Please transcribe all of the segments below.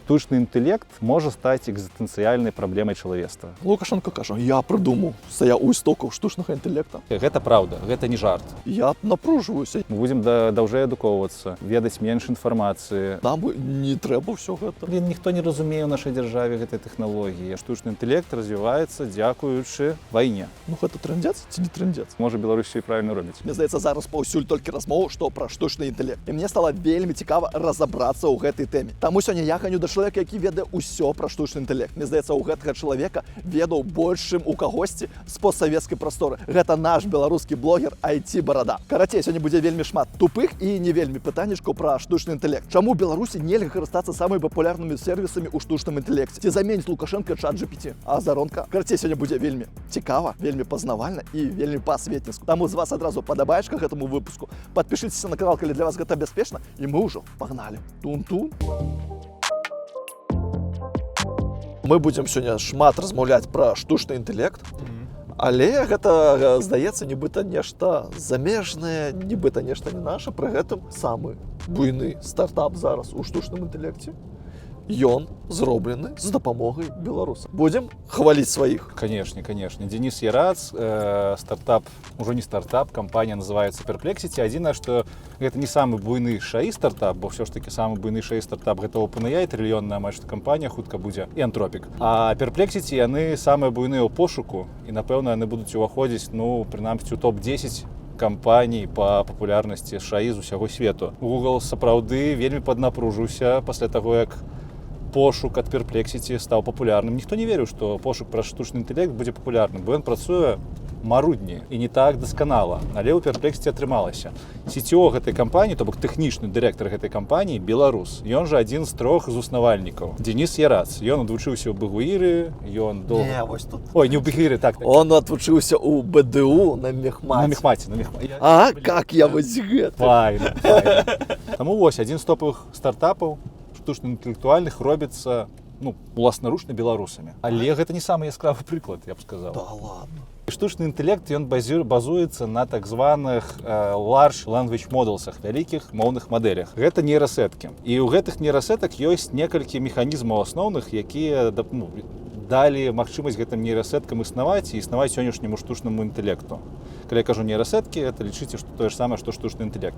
штучны інтэлект можа стаць экзістэнцыяльнай праблемай чалавецтва. Лукашенко кажа, я прыдумаў, стая ў істокаў штучнага інтэлекта. Гэта праўда, гэта не жарт. Я напружваюся. Мы будзем даўжэй адукоўвацца, ведаць менш інфармацыі. Нам не трэба ўсё гэта. Ніхто не разумее ў нашай дзяржаве гэтай тэхналогіі. Штучны інтэлект развіваецца дзякуючы вайне. Ну гэта трындзец ці не трындзец? Можа, Беларусь і правільна робіць. Мне здаецца, зараз паўсюль толькі размову, што пра штучны інтэлект. І мне стала вельмі цікава разабрацца ў гэтай тэме. Таму сёння я ганю да чалавека, які ведае ўсё пра штучны інтэлект. Мне здаецца, у гэтага чалавека ведаў больш, чым у кагосьці з постсавецкай прасторы. Гэта наш беларускі блогер IT-барада. Карацей, сёння будзе вельмі шмат тупых і не вельмі пытанняшкаў пра штучны інтэлект. Чаму Беларусі нельга карыстацца самымі папулярнымі сервісамі ў штучным інтэлекце? Ці заменіць Лукашенка ChatGPT? А заронка? Карацей, сёння будзе вельмі цікава, вельмі пазнавальна і вельмі па-светніцку. Таму з вас адразу падабаечка гэтаму выпуску. Падпішыцеся на канал, калі для вас гэта бяспечна, і мы ўжо пагналі. Тун-тун. Мы будзем сёння шмат размаўляць пра штучны інтэлект, але гэта, здаецца, нібыта нешта замежнае, нібыта нешта не наша, пры гэтым самы буйны стартап зараз у штучным інтэлекце. Ён зроблены з дапамогай беларусаў. Будзем хваліць сваіх. Канешне. Денис Ярац, стартап, ужо не стартап, кампанія называецца Perplexity. Адзінае, што гэта не самы буйны шаі стартап, бо ўсё ж такі самы буйны шаі стартап гэта OpenAI, трыльённая амаль што кампанія, хутка будзе і Anthropic. А Perplexity яны самыя буйныя ў пошуку, і напэўна яны будуць уваходзіць, прынамсі, у топ-10 кампаній па папулярнасці шаі з усяго свету. Google сапраўды вельмі паднапружыўся пасля таго, як пошук ад Perplexity стаў папулярным. Ніхто не верыў, што пошук пра штучны інтэлект будзе папулярным, бо ён працуе марудней і не так дасканала. Але ў Perplexity атрымалася. CTO гэтай кампаніі, то бок тэхнічны дырэктар гэтай кампаніі, беларус. Ён жа адзін з 3 заснавальнікаў. Денис Ярац. Ён адвучыўся ў БГУІРы, ён доўга... Не, вось тут. Ой, не ў БГУІРы, так. Он адвучыўся ў БДУ на Мехмаце. На Мехмаце. А, как я вось гэта? Файна. Таму вось, адзін з топовых стартапаў штучна-інтэлектуальных робіцца, уласнаручна беларусамі. Але гэта не самы яскравы прыклад, я б сказаў. Да ладно. Штучны інтэлект, ён базуецца на так званых large language models, вялікіх моўных мадэлях. Гэта нейрасеткі. І ў гэтых нейрасетак ёсць некалькі механізмаў асноўных, якія далі магчымасць гэтым нейрасеткам існаваць і існаваць сённяшняму штучнаму інтэлекту. Калі я кажу нейрасеткі, это лічыце, што тое ж самае, што штучны інтэлект.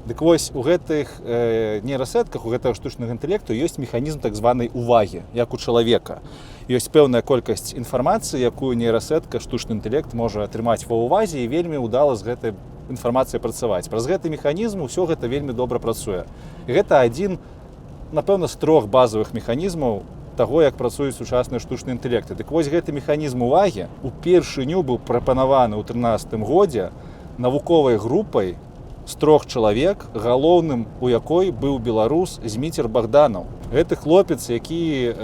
Дык вось, у гэтых нейрасетках, у гэтага штучнага інтэлекту ёсць механізм так званай увагі, як у чалавека. Ёсць пэўная колькасць інфармацыі, якую нейрасетка, штучны інтэлект можа атрымаць ва ўвазе і вельмі ўдала з гэтай інфармацыяй працаваць. Праз гэты механізм усё гэта вельмі добра працуе. І гэта адзін, напэўна, з 3 базавых механізмаў таго, як працуюць сучасныя штучныя інтэлекты. Дык вось гэты механізм увагі упершыню быў прапанаваны ў 13-м годзе навуковай групай з 3 чалавек, галоўным у якой быў беларус Зміцер Богданаў. Гэты хлопец, які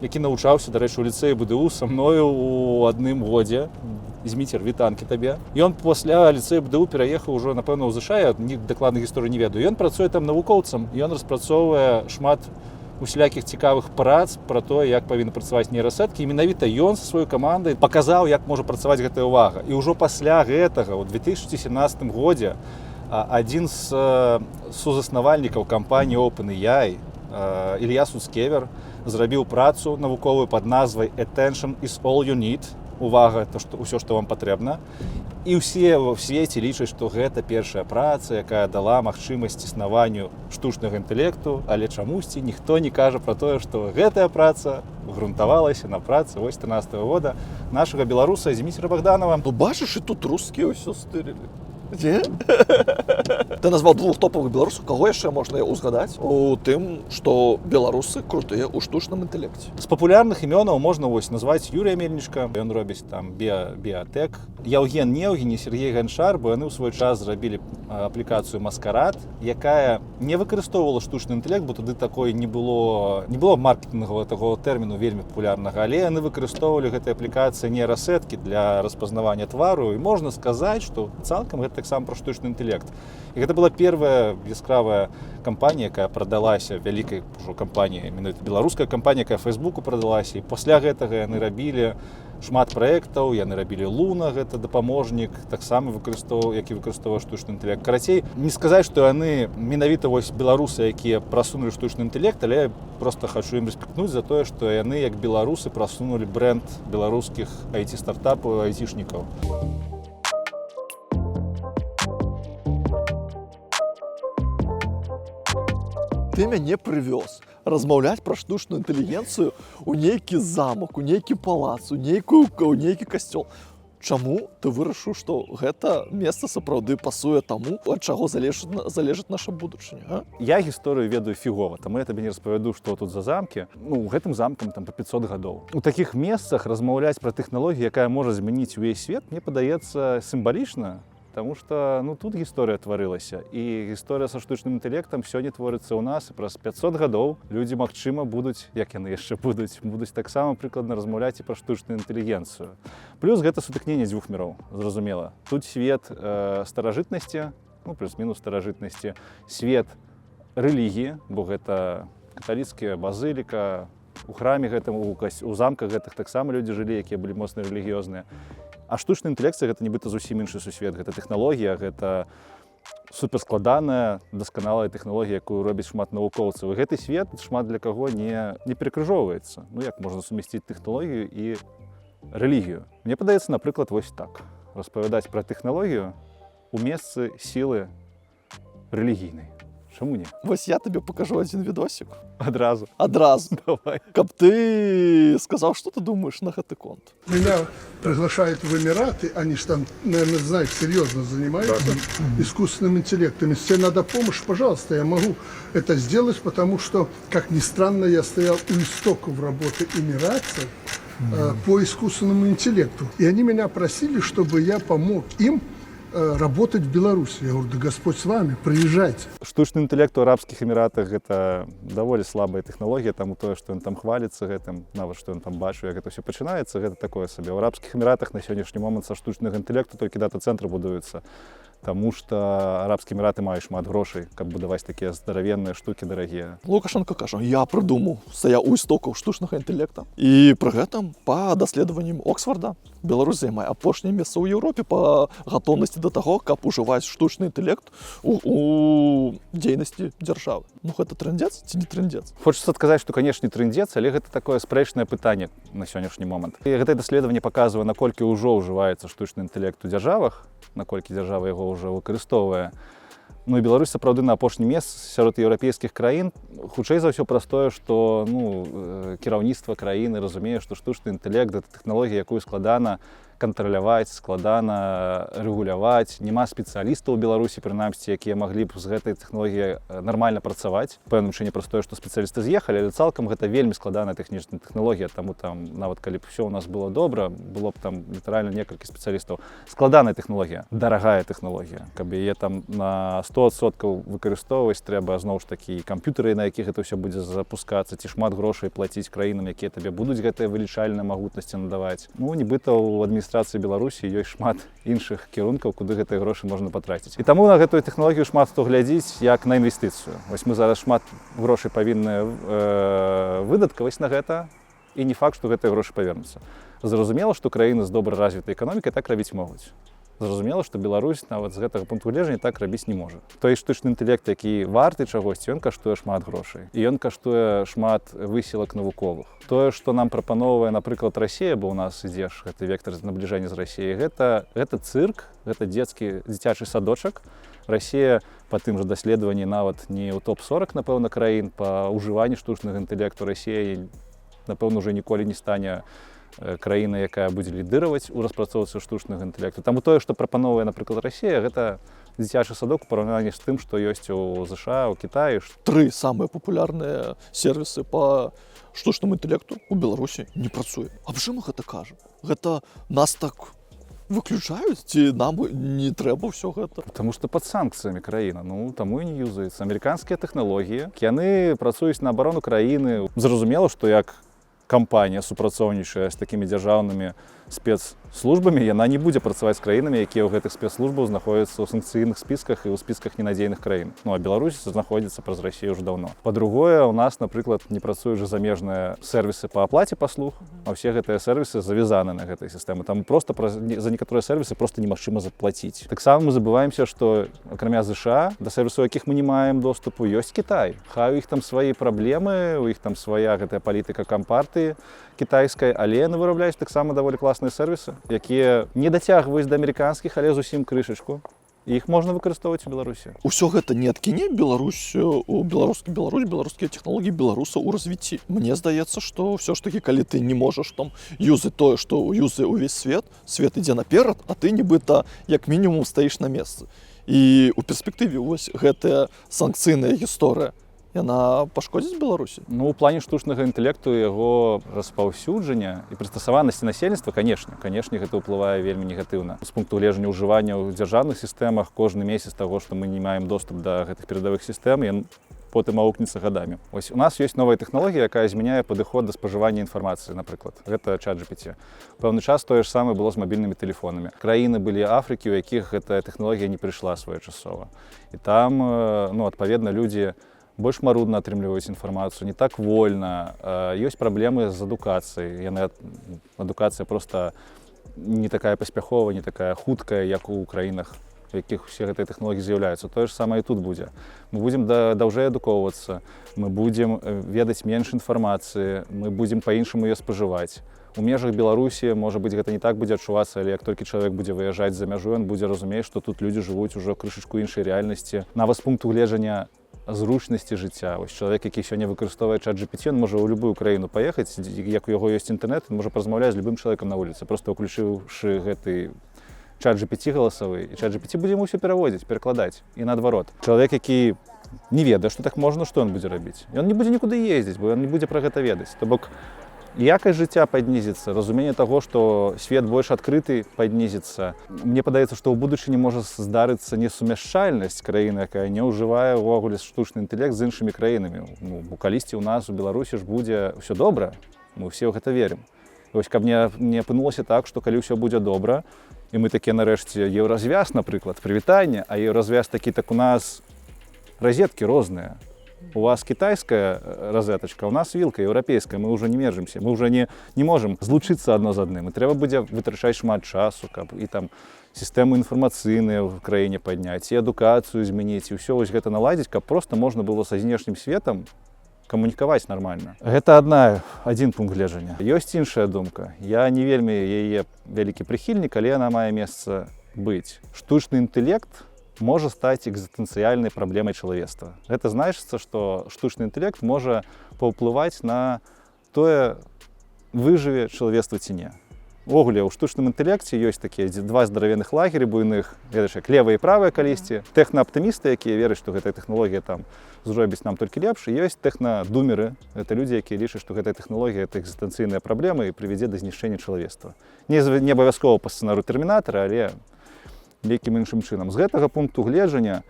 навучаўся, дарэчы, у ліцэі БДУ са мною ў 1 годзе. Зміцер, вітанкі табе. Ён пасля ліцэя БДУ пераехаў ужо, напэўна, ў ЗША, я дакладнай гісторыі не ведаю. Ён працуе там навукоўцам, ён распрацоўвае шмат усялякіх цікавых прац пра тое, як павінны працаваць нейрасеткі. І менавіта ён са сваёй камандай паказаў, як можа працаваць гэтая ўвага. І ўжо пасля гэтага, ў 2017 годзе, адзін з сузаснавальнікаў кампаніі OpenAI, Ілья Суцкевер, зрабіў працу навуковую пад назвай «Attention is all you need». Увага, ўсё, што вам патрэбна. І ўсе ва свеце лічаць, што гэта першая праца, якая дала магчымасць існаванню штучнага інтэлекту, але чамусьці ніхто не кажа пра тое, што гэтая праца грунтавалася на працы 13-го года нашага беларуса Зміцера Богданова. Бачыш, і тут рускія ўсё стырылі. Дзе? Ты назваў 2 топовых беларусаў, каго яшчэ можна узгадаць у тым, што беларусы крутыя ў штучным інтэлекце? З папулярных імёнаў можна назваць Юрыя Мельнічка, ён робіць там біотэк, Яўген Неўгін і Сергей Ганчар, бо яны ў свой час зрабілі аплікацыю Маскарад, якая не выкарыстоўвала штучны інтэлект, бо тады такой не было маркетынгавага таго тэрміну вельмі папулярнага, але яны выкарыстоўвалі гэтай аплікацыі нейрасеткі для распазнавання твару, і можна сказаць, што цалкам гэта таксама пра штучны інтэлект. І гэта была першая яскравая кампанія, якая прадалася вялікай ужо кампаніяй, менавіта беларуская кампанія, якая Фейсбуку прадалася. І пасля гэтага яны рабілі шмат праектаў, яны рабілі Луна, гэта дапаможнік, таксама які выкарыстоўвае штучны інтэлект. Карацей, не сказаць, што яны менавіта вось беларусы, якія прасунулі штучны інтэлект, але я просто хачу ім рэспектнуць за тое, што яны як беларусы прасунулі брэнд беларускіх IT-стартапаў, айцішнікаў. Ты мяне прывёз размаўляць пра штучную інтэлігенцыю у нейкі замак, у нейкі палац, у нейкі касцёл. Чаму ты вырашыў, што гэта месца сапраўды пасуе таму, ад чаго залежыць наша будучыня? А? Я гісторыю ведаю фігова, таму я табе не распавяду, што тут за замкі. Гэтым замкам там па 500 гадоў. У такіх месцах размаўляць пра тэхналогію, якая можа змяніць увесь свет, мне падаецца сімвалічна. Таму што тут гісторыя тварылася, і гісторыя са штучным інтэлектам сёння творыцца ў нас, і праз 500 гадоў людзі, магчыма, будуць, як яны яшчэ будуць таксама прыкладна размаўляць і пра штучную інтэлігенцыю. Плюс гэта сутыкненне дзвюх міроў, зразумела. Тут свет старажытнасці, плюс-мінус старажытнасці, свет рэлігіі, бо гэта каталіцкая базыліка, у храме гэтым, у замках гэтых таксама людзі жылі, якія былі моцна рэлігіёзныя. А штучны інтэлект гэта нібыта зусім іншы сусвет. Гэта тэхналогія, гэта суперскладаная, дасканалая тэхналогія, якую робяць шмат навукоўцаў. І гэты свет шмат для каго не перакрыжоўваецца. Як можна сумясціць тэхналогію і рэлігію? Мне падаецца, напрыклад, вось так. Распавядаць пра тэхналогію у месцы сілы рэлігійнай. Чаму не? Вось я табе покажу адзін відосік. Адразу. Давай. Каб ты сказаў, што ты думаешь на гэты конт. Меня приглашают в Эмираты, они же там, наверное, знаешь, серьезно занимаются искусственным интеллектом. Если тебе надо помощь, пожалуйста, я могу это сделать, потому что, как ни странно, я стоял у истоков работы эмиратцев по искусственному интеллекту. И они меня просили, чтобы я помог им работать в Беларуси. Я говорю, да Господь с вами, приезжайте. Штучны інтэлект у арабскіх эміратах гэта даволі слабая тэхналогія, таму тое, што ён там хваліцца гэтым, нават што ён там бачыў, як гэта ўсё пачынаецца, гэта такое сабе. У арабскіх эміратах на сённяшні момант са штучнага інтэлекту толькі дата-цэнтры будуюцца, таму што арабскія эміраты маюць шмат грошай, каб будаваць такія здаравенныя штукі дарагія. Лукашенко кажа, я прыдумаў, стаяў у істокаў штучнага інтэлекта. І пры гэтым па даследаванням Оксфорда Беларусь займае апошняе месца ў Еўропе па гатоўнасці да таго, каб ужываць штучны інтэлект у дзейнасці дзяржавы. Гэта трындзец ці не трындзец? Хочацца адказаць, што, канешне, трындзец, але гэта такое спрэчнае пытанне на сённяшні момант. І гэтае даследаванне паказвае, наколькі ўжо ўжываецца штучны інтэлект у дзяржавах, наколькі дзяржава яго ўжо выкарыстоўвае. І Беларусь сапраўды на апошні месцы сярод еўрапейскіх краін. Хутчэй за ўсё праз тое, што кіраўніцтва краіны разумее, што штучны інтэлект — гэта тэхналогія, якую складана кантраляваць, складана рэгуляваць. Няма спецыялістаў у Беларусі, прынамсі, якія маглі б з гэтай тэхналогіяй нармальна працаваць. Пэўным чыне праз тое, што спецыялісты з'ехалі, але цалкам гэта вельмі складаная тэхнічная тэхналогія, таму там нават калі б ўсё ў нас было добра, было б там літаральна некалькі спецыялістаў. Складаная тэхналогія, дарагая тэхналогія. Каб яе там на 100% выкарыстоўваць, трэба зноў ж такі камп'ютары, на якіх гэта ўсё будзе запускацца, ці шмат грошай плаціць краінам, якія табе будуць гэтыя вылічальныя магутнасці надаваць. Нібыта ў адміністрацыі Беларусі ёсць шмат іншых кірункаў, куды гэтыя грошы можна патраціць. І таму на гэтую тэхналогію шмат хто глядзіць як на інвестыцыю. Вось мы зараз шмат грошай павінны выдаткаваць на гэта, і не факт, што гэтыя грошы павернуцца. Зразумела, што краіны з добра развітай эканомікай так рабіць могуць. Зразумела, што Беларусь нават з гэтага пункту гледжання так рабіць не можа. Той штучны інтэлект, які варты чагосьці, ён каштуе шмат грошай. І ён каштуе шмат высілак навуковых. Тое, што нам прапаноўвае, напрыклад, Расія, бо ў нас ідзе ж гэты вектар набліжэння з Расіяй, гэта цырк, гэта дзіцячы садочак. Расія па тым жа даследаванні нават не ў топ-40, напэўна, краін па ўжыванні штучнага інтэлекту. Расія, напэўна, уже ніколі не стане краіна, якая будзе лідыраваць у распрацоўцы штучнага інтэлекту. Таму тое, што прапаноўвае, напрыклад, Расія, гэта дзіцячы садок у параўнанні з тым, што ёсць у ЗША, у Кітаі. 3 самыя папулярныя сервісы па штучнаму інтэлекту ў Беларусі не працуе. Аб чым гэта кажа? Гэта нас так выключаюць, ці нам не трэба ўсё гэта? Таму што пад санкцыямі краіна, таму і не юзаецца. Амерыканскія тэхналогіі, яны працуюць на абарону краіны. Зразумела, што як кампанія супрацоўнічае з такімі дзяржаўнымі спецслужбамі, яна не будзе працаваць з краінамі, якія ў гэтых спецслужбах знаходзяцца ў санкцыйных спісках і ў спісках ненадзейных краін. Ну, а Беларусь знаходзіцца праз Расію ўжо даўно. Па-другое, у нас, напрыклад, не працуюць жа замежныя сервісы па аплаце паслуг, а ўсе гэтыя сервісы завязаны на гэтай сістэмы. Там проста за некаторыя сервісы проста немагчыма заплаціць. Таксама мы забываемся, што акрамя ЗША, да сервісаў, якіх мы не маем доступу, ёсць Кітай. Хай у іх там свае праблемы, у іх там свая гэтая палітыка кампартыі кітайскай, але яны вырабляюць таксама даволі класныя сервісы, якія не дацягваюць да амерыканскіх, але зусім крышачку. І іх можна выкарыстоўваць у Беларусі. Усё гэта не адкіне Беларусь у беларускія тэхналогіі беларусаў у развіцці. Мне здаецца, што ўсё ж такі, калі ты не можаш там юзаць тое, што юзае ўвесь свет ідзе наперад, а ты нібыта як мінімум стаіш на месцы. І у перспектыве вось гэтая санкцыйная гісторыя, яна пашкодзіць Беларусі? Ну, у плане штучнага інтэлекту, яго распаўсюджання і прыстасаванасці насельніцтва, канешне, гэта ўплывае вельмі негатыўна. З пункту гледжання ўжывання ў дзяржаўных сістэмах кожны месяц таго, што мы не маем доступ да гэтых перадавых сістэм, ён потым аукнецца гадамі. Вось у нас ёсць новая тэхналогія, якая змяняе падыход да спажывання інфармацыі, напрыклад. Гэта ChatGPT. Пэўны час тое ж самае было з мабільнымі тэлефонамі. Краіны былі Афрыкі, у якіх гэтая тэхналогія не прыйшла своечасова. І там, ну, адпаведна, людзі больш марудна атрымліваюць інфармацыю, не так вольна. Ёсць праблемы з адукацыяй. Адукацыя проста не такая паспяховая, не такая хуткая, як у краінах, у якіх усе гэтыя тэхналогіі з'яўляюцца. Тое ж самае і тут будзе. Мы будзем даўжэй адукоўвацца, мы будзем ведаць менш інфармацыі, мы будзем па-іншаму яе спажываць. У межах Беларусі, можа быць, гэта не так будзе адчувацца, але як толькі чалавек будзе выязджаць за мяжу, ён будзе разумець, што тут людзі жывуць ужо крышачку іншай рэальнасці. Нават з пункту гледжання зручнасці жыцця. Ось чалавек, які сёння выкарыстоўвае ChatGPT, ён можа ў любую краіну паехаць, як у яго ёсць інтэрнэт, ён можа паразмаўляць з любым чалавекам на вуліцы, проста ўключыўшы гэты ChatGPT галасавы, і ChatGPT будзе ўсё пераводзіць, перакладаць. І наадварот. Чалавек, які не ведае, што так можна, што ён будзе рабіць? Ён не будзе нікуды ездзіць, бо ён не будзе пра гэта ведаць. То бок якасць жыцця паднізіцца, разуменне таго, што свет больш адкрыты, паднізіцца. Мне падаецца, што ў будучыні можа здарыцца несумяшчальнасць краіны, якая не ўжывае ўвогуле штучны інтэлект з іншымі краінамі. Ну, бо калісьці ў нас у Беларусі ж будзе ўсё добра, мы ўсе ў гэта верым. Вось каб не апынулася так, што калі ўсё будзе добра, і мы такія нарэшце еўразвяз, напрыклад, прывітанне, а еўразвяз такі, так у нас розеткі розныя. У вас китайская розеточка, у нас вилка европейская, мы уже не мержимся, мы уже не можем злучиться одно з одним. І треба буде витрачати шмат часу, і там систему інфармаційну в країні підняти, і едукацію змінити, і все ось гэта наладить, каб просто можна було з знешнім светом камунікаваць нормально. Гэта один пункт гледжання. Ёсць іншая думка. Я не вельмі яе вялікі прыхільнік, але яна мае месца быць. Штучны інтэлект можа стаць экзістэнцыяльнай праблемай чалавецтва. Гэта значыцца, што штучны інтэлект можа паўплываць на тое, выжыве чалавецтва ці не. Увогуле, у штучным інтэлекце ёсць такія два здаравенных лагеры буйных, ведаеш, як левая і правая калісьці. Тэхнааптымісты, якія вераць, што гэтая тэхналогія там зробіць нам толькі лепш, і ёсць тэхнадумеры. Гэта людзі, якія лічаць, што гэтая тэхналогія гэта экзістэнцыйная праблема і прывядзе да знішчэння чалавецтва. Не абавязкова па сцэнарыю Тэрмінатара, але нейкім іншым чынам. З гэтага пункту гледжання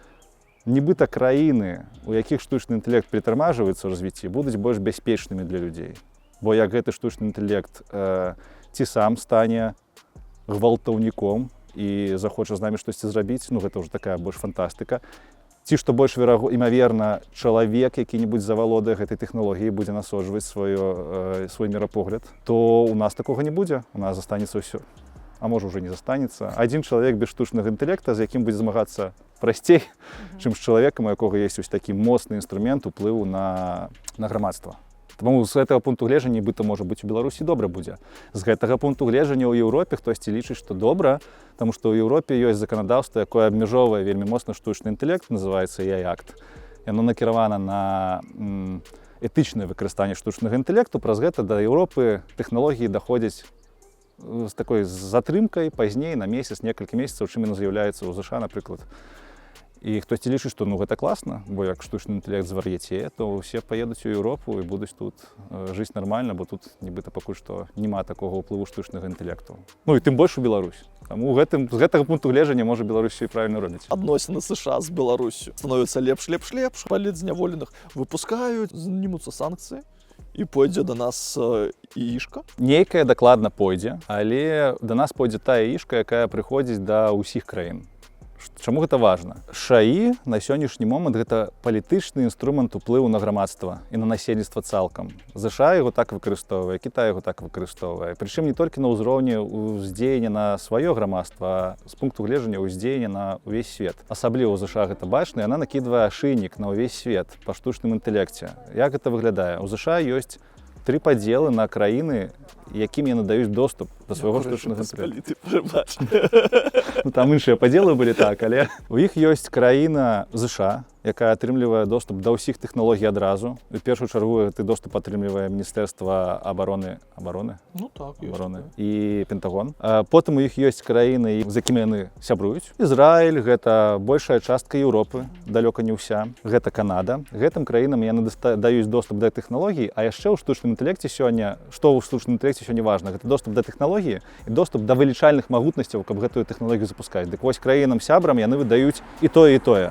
нібыта краіны, у якіх штучны інтэлект прытармажваецца ў развіцці, будуць больш бяспечнымі для людзей. Бо як гэты штучны інтэлект ці сам стане гвалтаўніком і захоча з намі штосьці зрабіць, ну гэта ўжо такая больш фантастыка, ці што больш імаверна чалавек, які-небудзь завалодае гэтай тэхналогіяй, будзе насоджваць свой мірапогляд, то у нас такога не будзе, у нас застанецца ўсё. А можа уже не застанецца. Адзін чалавек без штучнага інтэлекта, з якім будзе змагацца прасцей, чым з чалавекам, у якога ёсць ось такі моцны інструмент уплыву на грамадства. Таму з гэтага пункту гледжання нібыта, можа быць, у Беларусі добра будзе. З гэтага пункту гледжання ў Еўропе хтосьці лічыць, што добра, таму што ў Еўропе ёсць заканадаўства, якое абмяжоўвае вельмі моцна штучны інтэлект, называецца AI-акт. Яно накіравана на этычнае выкарыстанне штучнага інтэлекту. Праз гэта да Еўропы тэхналогіі даходзяць з такой затрымкай пазней на месяц, некалькі месяцаў, чым яно з'яўляецца ў ЗША, напрыклад. І хтосьці лічыць, што ну гэта класна, бо як штучны інтэлект звар'яцее, то ўсе паедуць у Еўропу і будуць тут жыць нармальна, бо тут нібыта пакуль што няма такога ўплыву штучнага інтэлекту. Ну і тым больш у Беларусь. Таму з гэтага пункту гледжання можа Беларусь і правільна робіць. Адносіны США з Беларусю становяцца лепш, палец зняволеных выпускаюць, знімуцца санкцыі, І пойдзе до нас яішка? Нейкая дакладна пойдзе, але да нас пойдзе тая яішка, якая прыходзіць да ўсіх краін. Чаму гэта важна? ШАІ на сённяшні момант гэта палітычны інструмент уплыву на грамадства і на насельніцтва цалкам. ЗША яго так выкарыстоўвае, Кітай яго так выкарыстоўвае. Прычым не толькі на ўзроўні ўздзеяння на сваё грамадства, а з пункту гледжання ўздзеяння на ўвесь свет. Асабліва ў ЗША гэта бачна, і яна накідвае ашыйнік на ўвесь свет па штучным інтэлекце. Як гэта выглядае? У ЗША ёсць 3 падзелы на краіны, якім яны даюць доступ да свайго штучнага інтэлекта. Там іншыя падзелы былі так, але у іх ёсць краіна ЗША, якая атрымлівае доступ да ўсіх тэхналогій адразу. У першую чаргу гэты доступ атрымлівае Міністэрства абароны Ну так, абароны і Пентагон. Потым у іх ёсць краіны, з якімі яны сябруюць. Ізраіль, гэта большая частка Еўропы, далёка не ўся. Гэта Канада. Гэтым краінам яны даюць доступ да тэхналогій, а яшчэ ў штучным інтэлекце сёння, што ў штучным інтэлекце сёння важна, гэта доступ да тэхналогіі і доступ да вылічальных магутнасцяў, каб гэтую тэхналогію запускаць. Дык вось краінам-сябрам яны выдаюць і тое,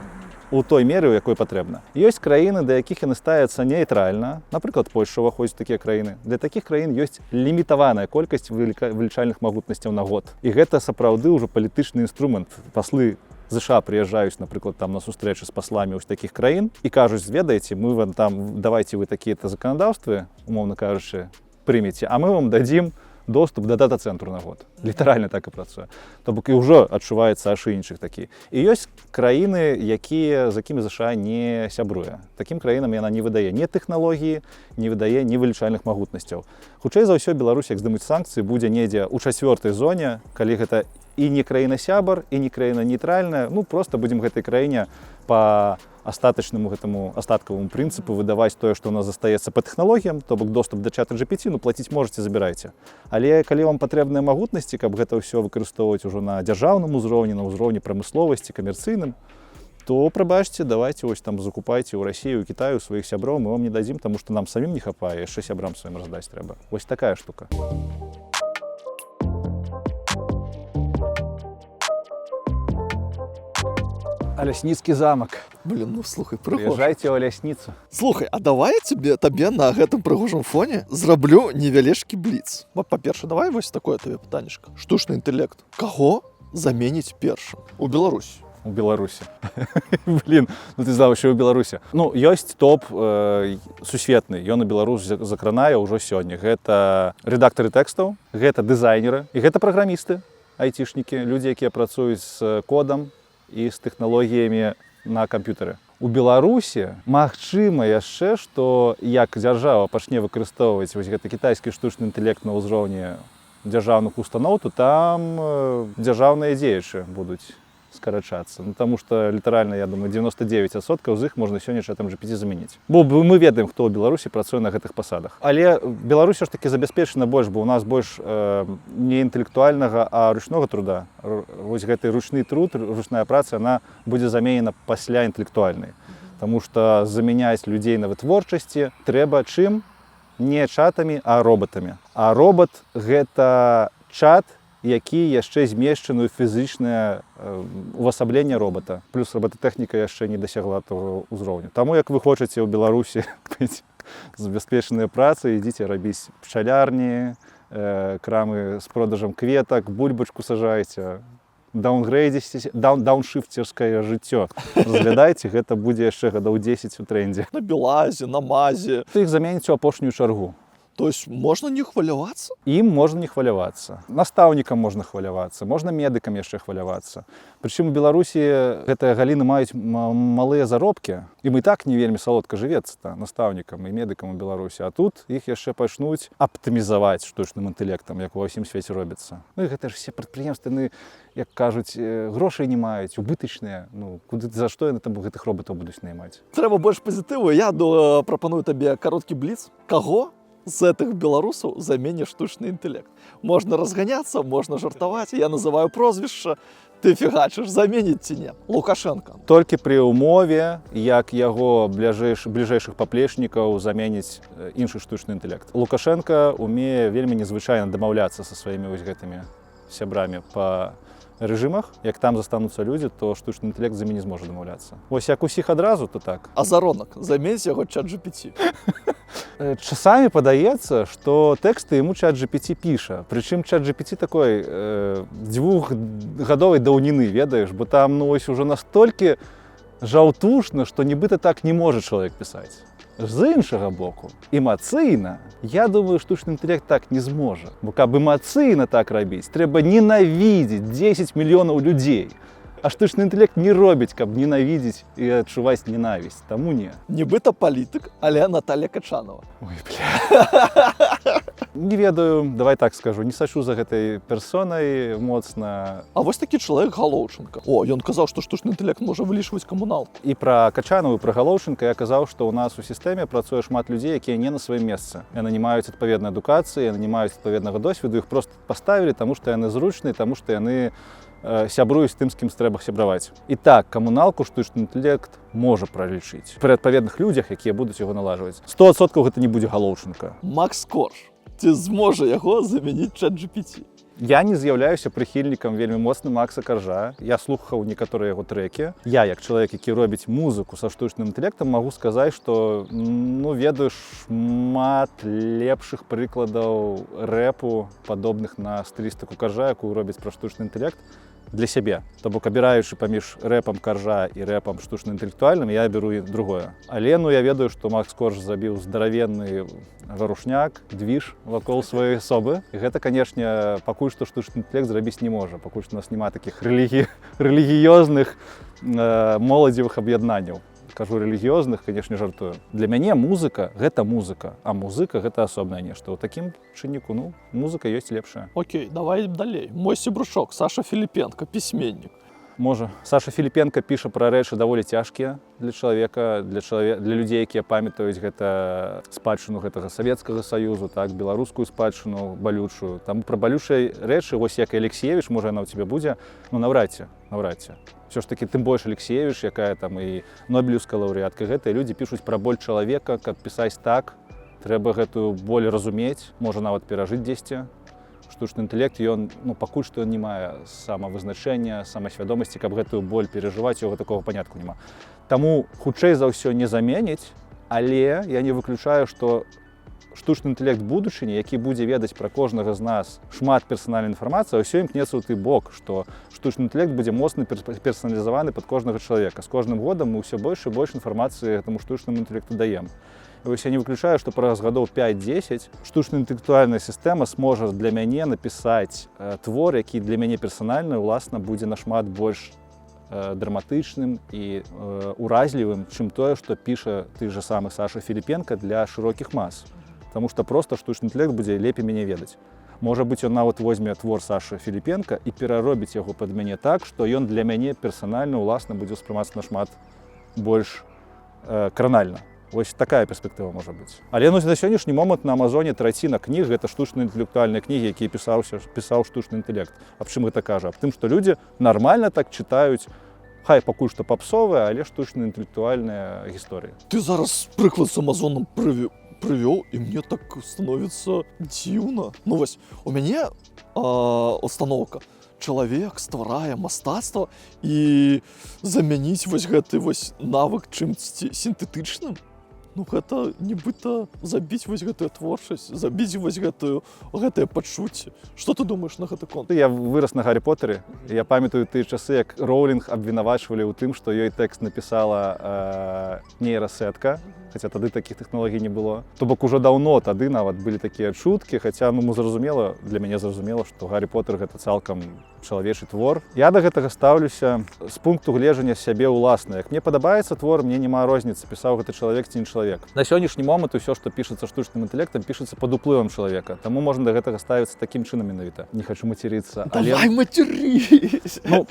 у той меры, у якой патрэбна. Ёсць краіны, да якіх яны ставяцца нейтральна. Напрыклад, Польшча ўваходзіць у такія краіны. Для такіх краін ёсць лімітаваная колькасць вылічальных магутнасцяў на год. І гэта сапраўды ўжо палітычны інструмент. Паслы ЗША прыязджаюць, напрыклад, там на сустрэчы з пасламі ў такіх краін і кажуць: ведаеце, мы вам там, давайте вы такія-то заканадаўствы, умоўна кажучы, прымеце, а мы вам дадзім доступ да дата-цэнтру на год. Літаральна так і працуе. То бок і ўжо адчуваецца ашыйнічык такі. І ёсць краіны, з якімі ЗША не сябруе. Такім краінам яна не выдае ні тэхналогіі, не выдае ні вылічальных магутнасцяў. Хутчэй за ўсё, Беларусь, як здымуць санкцыі, будзе недзе ў 4-й зоне, калі гэта і не краіна-сябар, і не краіна нейтральная. Ну, проста будзем гэтай краіне па астатачнаму гэтаму астаткаваму прынцыпу выдаваць тое, што ў нас застаецца па тэхналогіям, то бок доступ да чата GPT, ну, плаціць можаце, забірайце. Але калі вам патрэбныя магутнасці, каб гэта ўсё выкарыстоўваць ужо на дзяржаўным узроўні, на ўзроўні прамысловасці, камерцыйным, то, прабачце, давайте вось там закупайце ў Расіі, у Кітаю сваіх сяброў, мы вам не дадзім, таму што нам самім не хапае, яшчэ сябрам сваім раздаць трэба. Вось такая штука. Алясніцкі замак. Блин, ну слухай, прыгожа. Прыязджайце ў Алясніцу. Слухай, а давай я табе на гэтым прыгожым фоне зраблю невялічкі бліц. Па-перша, давай вось такое табе пытаннішка. Штучны інтэлект. Каго заменіць першым? У Беларусі. У Беларусі. Блін, ну ты знаў, що ў Беларусі. Ну, ёсць топ сусветны. Ён у Беларусь закранае ўжо сёння. Гэта рэдактары тэкстаў, гэта дызайнеры і гэта праграмісты, айцішнікі, людзі, якія працуюць з кодам і з тэхналогіямі на камп'ютары. У Беларусі магчыма яшчэ, што як дзяржава пачне выкарыстоўваць вось гэты кітайскі штучны інтэлект на ўзроўні дзяржаўных устаноў, то там дзяржаўныя дзеячы будуць скарачацца. Ну, таму што літаральна, я думаю, 99% з іх можна сёння чатам GPT замяніць. Бо мы ведаем, хто ў Беларусі працуе на гэтых пасадах. Але Беларусь ж такі забяспечана больш, бо ў нас больш не інтэлектуальнага, а ручнога труда. Вось гэты ручны труд, ручная праца, она будзе заменена пасля інтэлектуальнай. Таму што замяняць людзей на вытворчасці трэба чым? Не чатамі, а роботамі. А робот – гэта чат, які яшчэ змешчаны ў фізычнае увасабленне робота. Плюс роботатэхніка яшчэ не дасягла того ўзроўню. Таму, як вы хочаце ў Беларусі быць забяспечаныя працы, ідзіце рабіць пчалярні, крамы з продажам кветак, бульбачку сажайце, дауншыфцерскае жыццё. Разглядайце, гэта будзе яшчэ гадоў 10 у трендзе. На Белазе, на Мазе. Іх заменіць у апошнюю чаргу. То есть можна не хвалявацца? Ім можна не хвалявацца. Настаўнікам можна хвалявацца, можна медыкам яшчэ хвалявацца. Прычым у Беларусі гэтыя галіны маюць малыя заробкі. Ім і так не вельмі салодка жывецца настаўнікам і медыкам у Беларусі. А тут іх яшчэ пачнуць аптымізаваць штучным інтэлектам, як ува ўсім свеце робіцца. Ну і гэта ж все прадпрыемствы, як кажуць, грошай не маюць, убытачныя. Ну, за што яны там гэтых роботаў будуць наймаць? Трэба больш пазітыву. Я прапаную табе кароткі бліц. Каго з гэтых беларусаў замене штучны інтэлект? Можна разганяцца, можна жартаваць. Я называю прозвішча. Ты фігачыш, заменіць ці не? Лукашенко. Толькі пры ўмове, як яго бліжэйшых паплечнікаў заменіць іншы штучны інтэлект. Лукашенко умее вельмі незвычайна дамаўляцца са сваімі вось гэтымі сябрамі па рэжымах, як там застануцца людзі, то штучны інтэлект з імі не зможа дамаўляцца. Вось як усіх адразу, то так. А заронак, заменць яго чат GPT. Часамі падаецца, што тэксты яму чат GPT піша. Прычым чат GPT такой двухгадовай даўніны, ведаеш, бо там ну, ось ужо настолькі жаўтушна, што нібыта так не можа чалавек пісаць. З іншага боку, эмацыйна, я думаю, штучны інтэлект так не зможа. Бо каб эмацыйна так рабіць, трэба ненавідзець 10 мільёнаў людзей. А штучны інтэлект не робіць, каб ненавідзець і адчуваць ненавісць. Таму не. Нібыта палітык, але Наталья Качанова. Ой, бля. Не ведаю, давай так скажу, не сачу за гэтай персонай моцна. А вось такі чалавек Галоўчынка. О, ён казаў, што штучны інтэлект можа вылічваць камуналку. І пра Качанову, і пра Галоўчынка я казаў, што ў нас у сістэме працуе шмат людзей, якія не на сваім месцы. Яны не маюць адпаведнай адукацыі, яны не маюць адпаведнага досведу, іх проста паставілі, таму што яны зручныя, таму што яны сябруюць з тым, з кім трэба сябраваць. І так, камуналку штучны інтэлект можа пралічыць. Пры адпаведных людзях, якія будуць яго налажваць. 100% гэта не будзе Галоўчынка. Макс Корж. Ці зможа яго замяніць чат GPT? Я не з'яўляюся прыхільнікам вельмі моцным Макса Каржа. Я слухаў некаторыя яго трэкі. Я, як чалавек, які робіць музыку са штучным інтэлектам, магу сказаць, што ну, ведаю шмат лепшых прыкладаў рэпу, падобных на стылістыку Каржа, якую робіць пра штучны інтэлект, для сябе. То бок, абіраючы паміж рэпам Каржа і рэпам штучна-інтэлектуальным, я беру і другое. Але ну, я ведаю, што Макс Корж забіў здаравенны варушняк, двіж вакол сваёй асобы. І гэта, канешне, пакуль што штучны інтэлект зрабіць не можа. Пакуль што у нас няма такіх рэлігіёзных моладзевых аб'яднанняў. Кажу рэлігіёзных, канешне, жартую. Для мяне музыка гэта музыка, а музыка гэта асобнае нешта. У такім чынніку, ну, музыка ёсць лепшая. Окей, давай далей. Мой сябрушок Саша Філіпенка, пісьменнік. Можа. Саша Філіпенка піша пра рэчы даволі цяжкія для чалавека, для людзей, якія памятаюць гэта спадчыну гэтага Савецкага Саюзу, так, беларускую спадчыну балючую. Таму пра балючыя рэчы, вось як і Алексеевіч, можа, яна ў цябе будзе, ну, наўрад ці. Всё ж такі, тым больш Алексеевіч, якая там і Нобелеўская лаўрэатка, гэтыя людзі пішуць пра боль чалавека, каб пісаць так, трэба гэтую боль разумець, можа нават перажыць дзесьці. Штучны інтэлект, ён, ну, пакуль што ён не мае самавызначэння, самасвядомасці, каб гэтую боль перажываць, яго такога панятку няма. Таму хутчэй за ўсё не заменіць, але я не выключаю, што штучны інтэлект будучыні, які будзе ведаць пра кожнага з нас шмат персанальнай інфармацыі, ўсё імкнецца ў той бок, што штучны інтэлект будзе моцна персаналізаваны пад кожнага чалавека. З кожным годам мы ўсё больш і больш інфармацыі гэтаму штучнаму інтэлекту даем. І вось я не выключаю, што праз гадоў 5-10 штучна-інтэлектуальная сістэма зможа для мяне напісаць твор, які для мяне персанальна, уласна, будзе нашмат больш драматычным і уразлівым, чым тое, што піша ты же самы Саша Філіпенка для шырокіх мас. Таму што проста штучны інтэлект будзе лепей мяне ведаць. Можа быць, ён нават возьме твор Сашы Філіпенка і пераробіць яго пад мяне так, што ён для мяне персанальна, уласна, будзе ўспрымацца нашмат больш кранальна. Вось такая перспектыва можа быць. Але ну, на сённяшні момант на Амазоне траціна кніг гэта штучна-інтэлектуальныя кнігі, якія пісаў штучны інтэлект. Аб чым гэта кажа? Аб тым, што людзі нармальна так чытаюць, хай пакуль што папсовыя, але штучна-інтэлектуальныя гісторыі. Ты зараз прыклад з Амазоном прывёў, і мне так становіцца дзіўна. Ну вось, у мяне установка. Чалавек стварае мастацтва і замяніць вось гэты вось навык чымсьці сінтэтычным. Ну гэта нібыта забіць вось гэтую творчасць, забіць вось гэтае пачуцце. Што ты думаеш на гэты конт? Я вырас на Гаррі Поттере. Я памятаю тыя часы, як Роулінг абвінавачвалі ў тым, што ёй тэкст напісала нейрасетка, хаця тады такіх тэхналогій не было. То бок ужо даўно тады нават былі такія чуткі, хаця ну зразумела, для мяне зразумела, што Гаррі Поттер гэта цалкам чалавечы твор. Я да гэтага стаўлюся з пункту гледжання сябе ўласна. Як мне падабаецца твор, мне няма розніцы, пісаў гэта чалавек ці не чалавек. На сённяшні момант усё, што пішацца штучным інтэлектам, пішацца пад уплывам чалавека. Таму можна да гэтага ставіцца такім чынам менавіта. Не хачу мацірыцца, але... Давай мацірысь! Ну,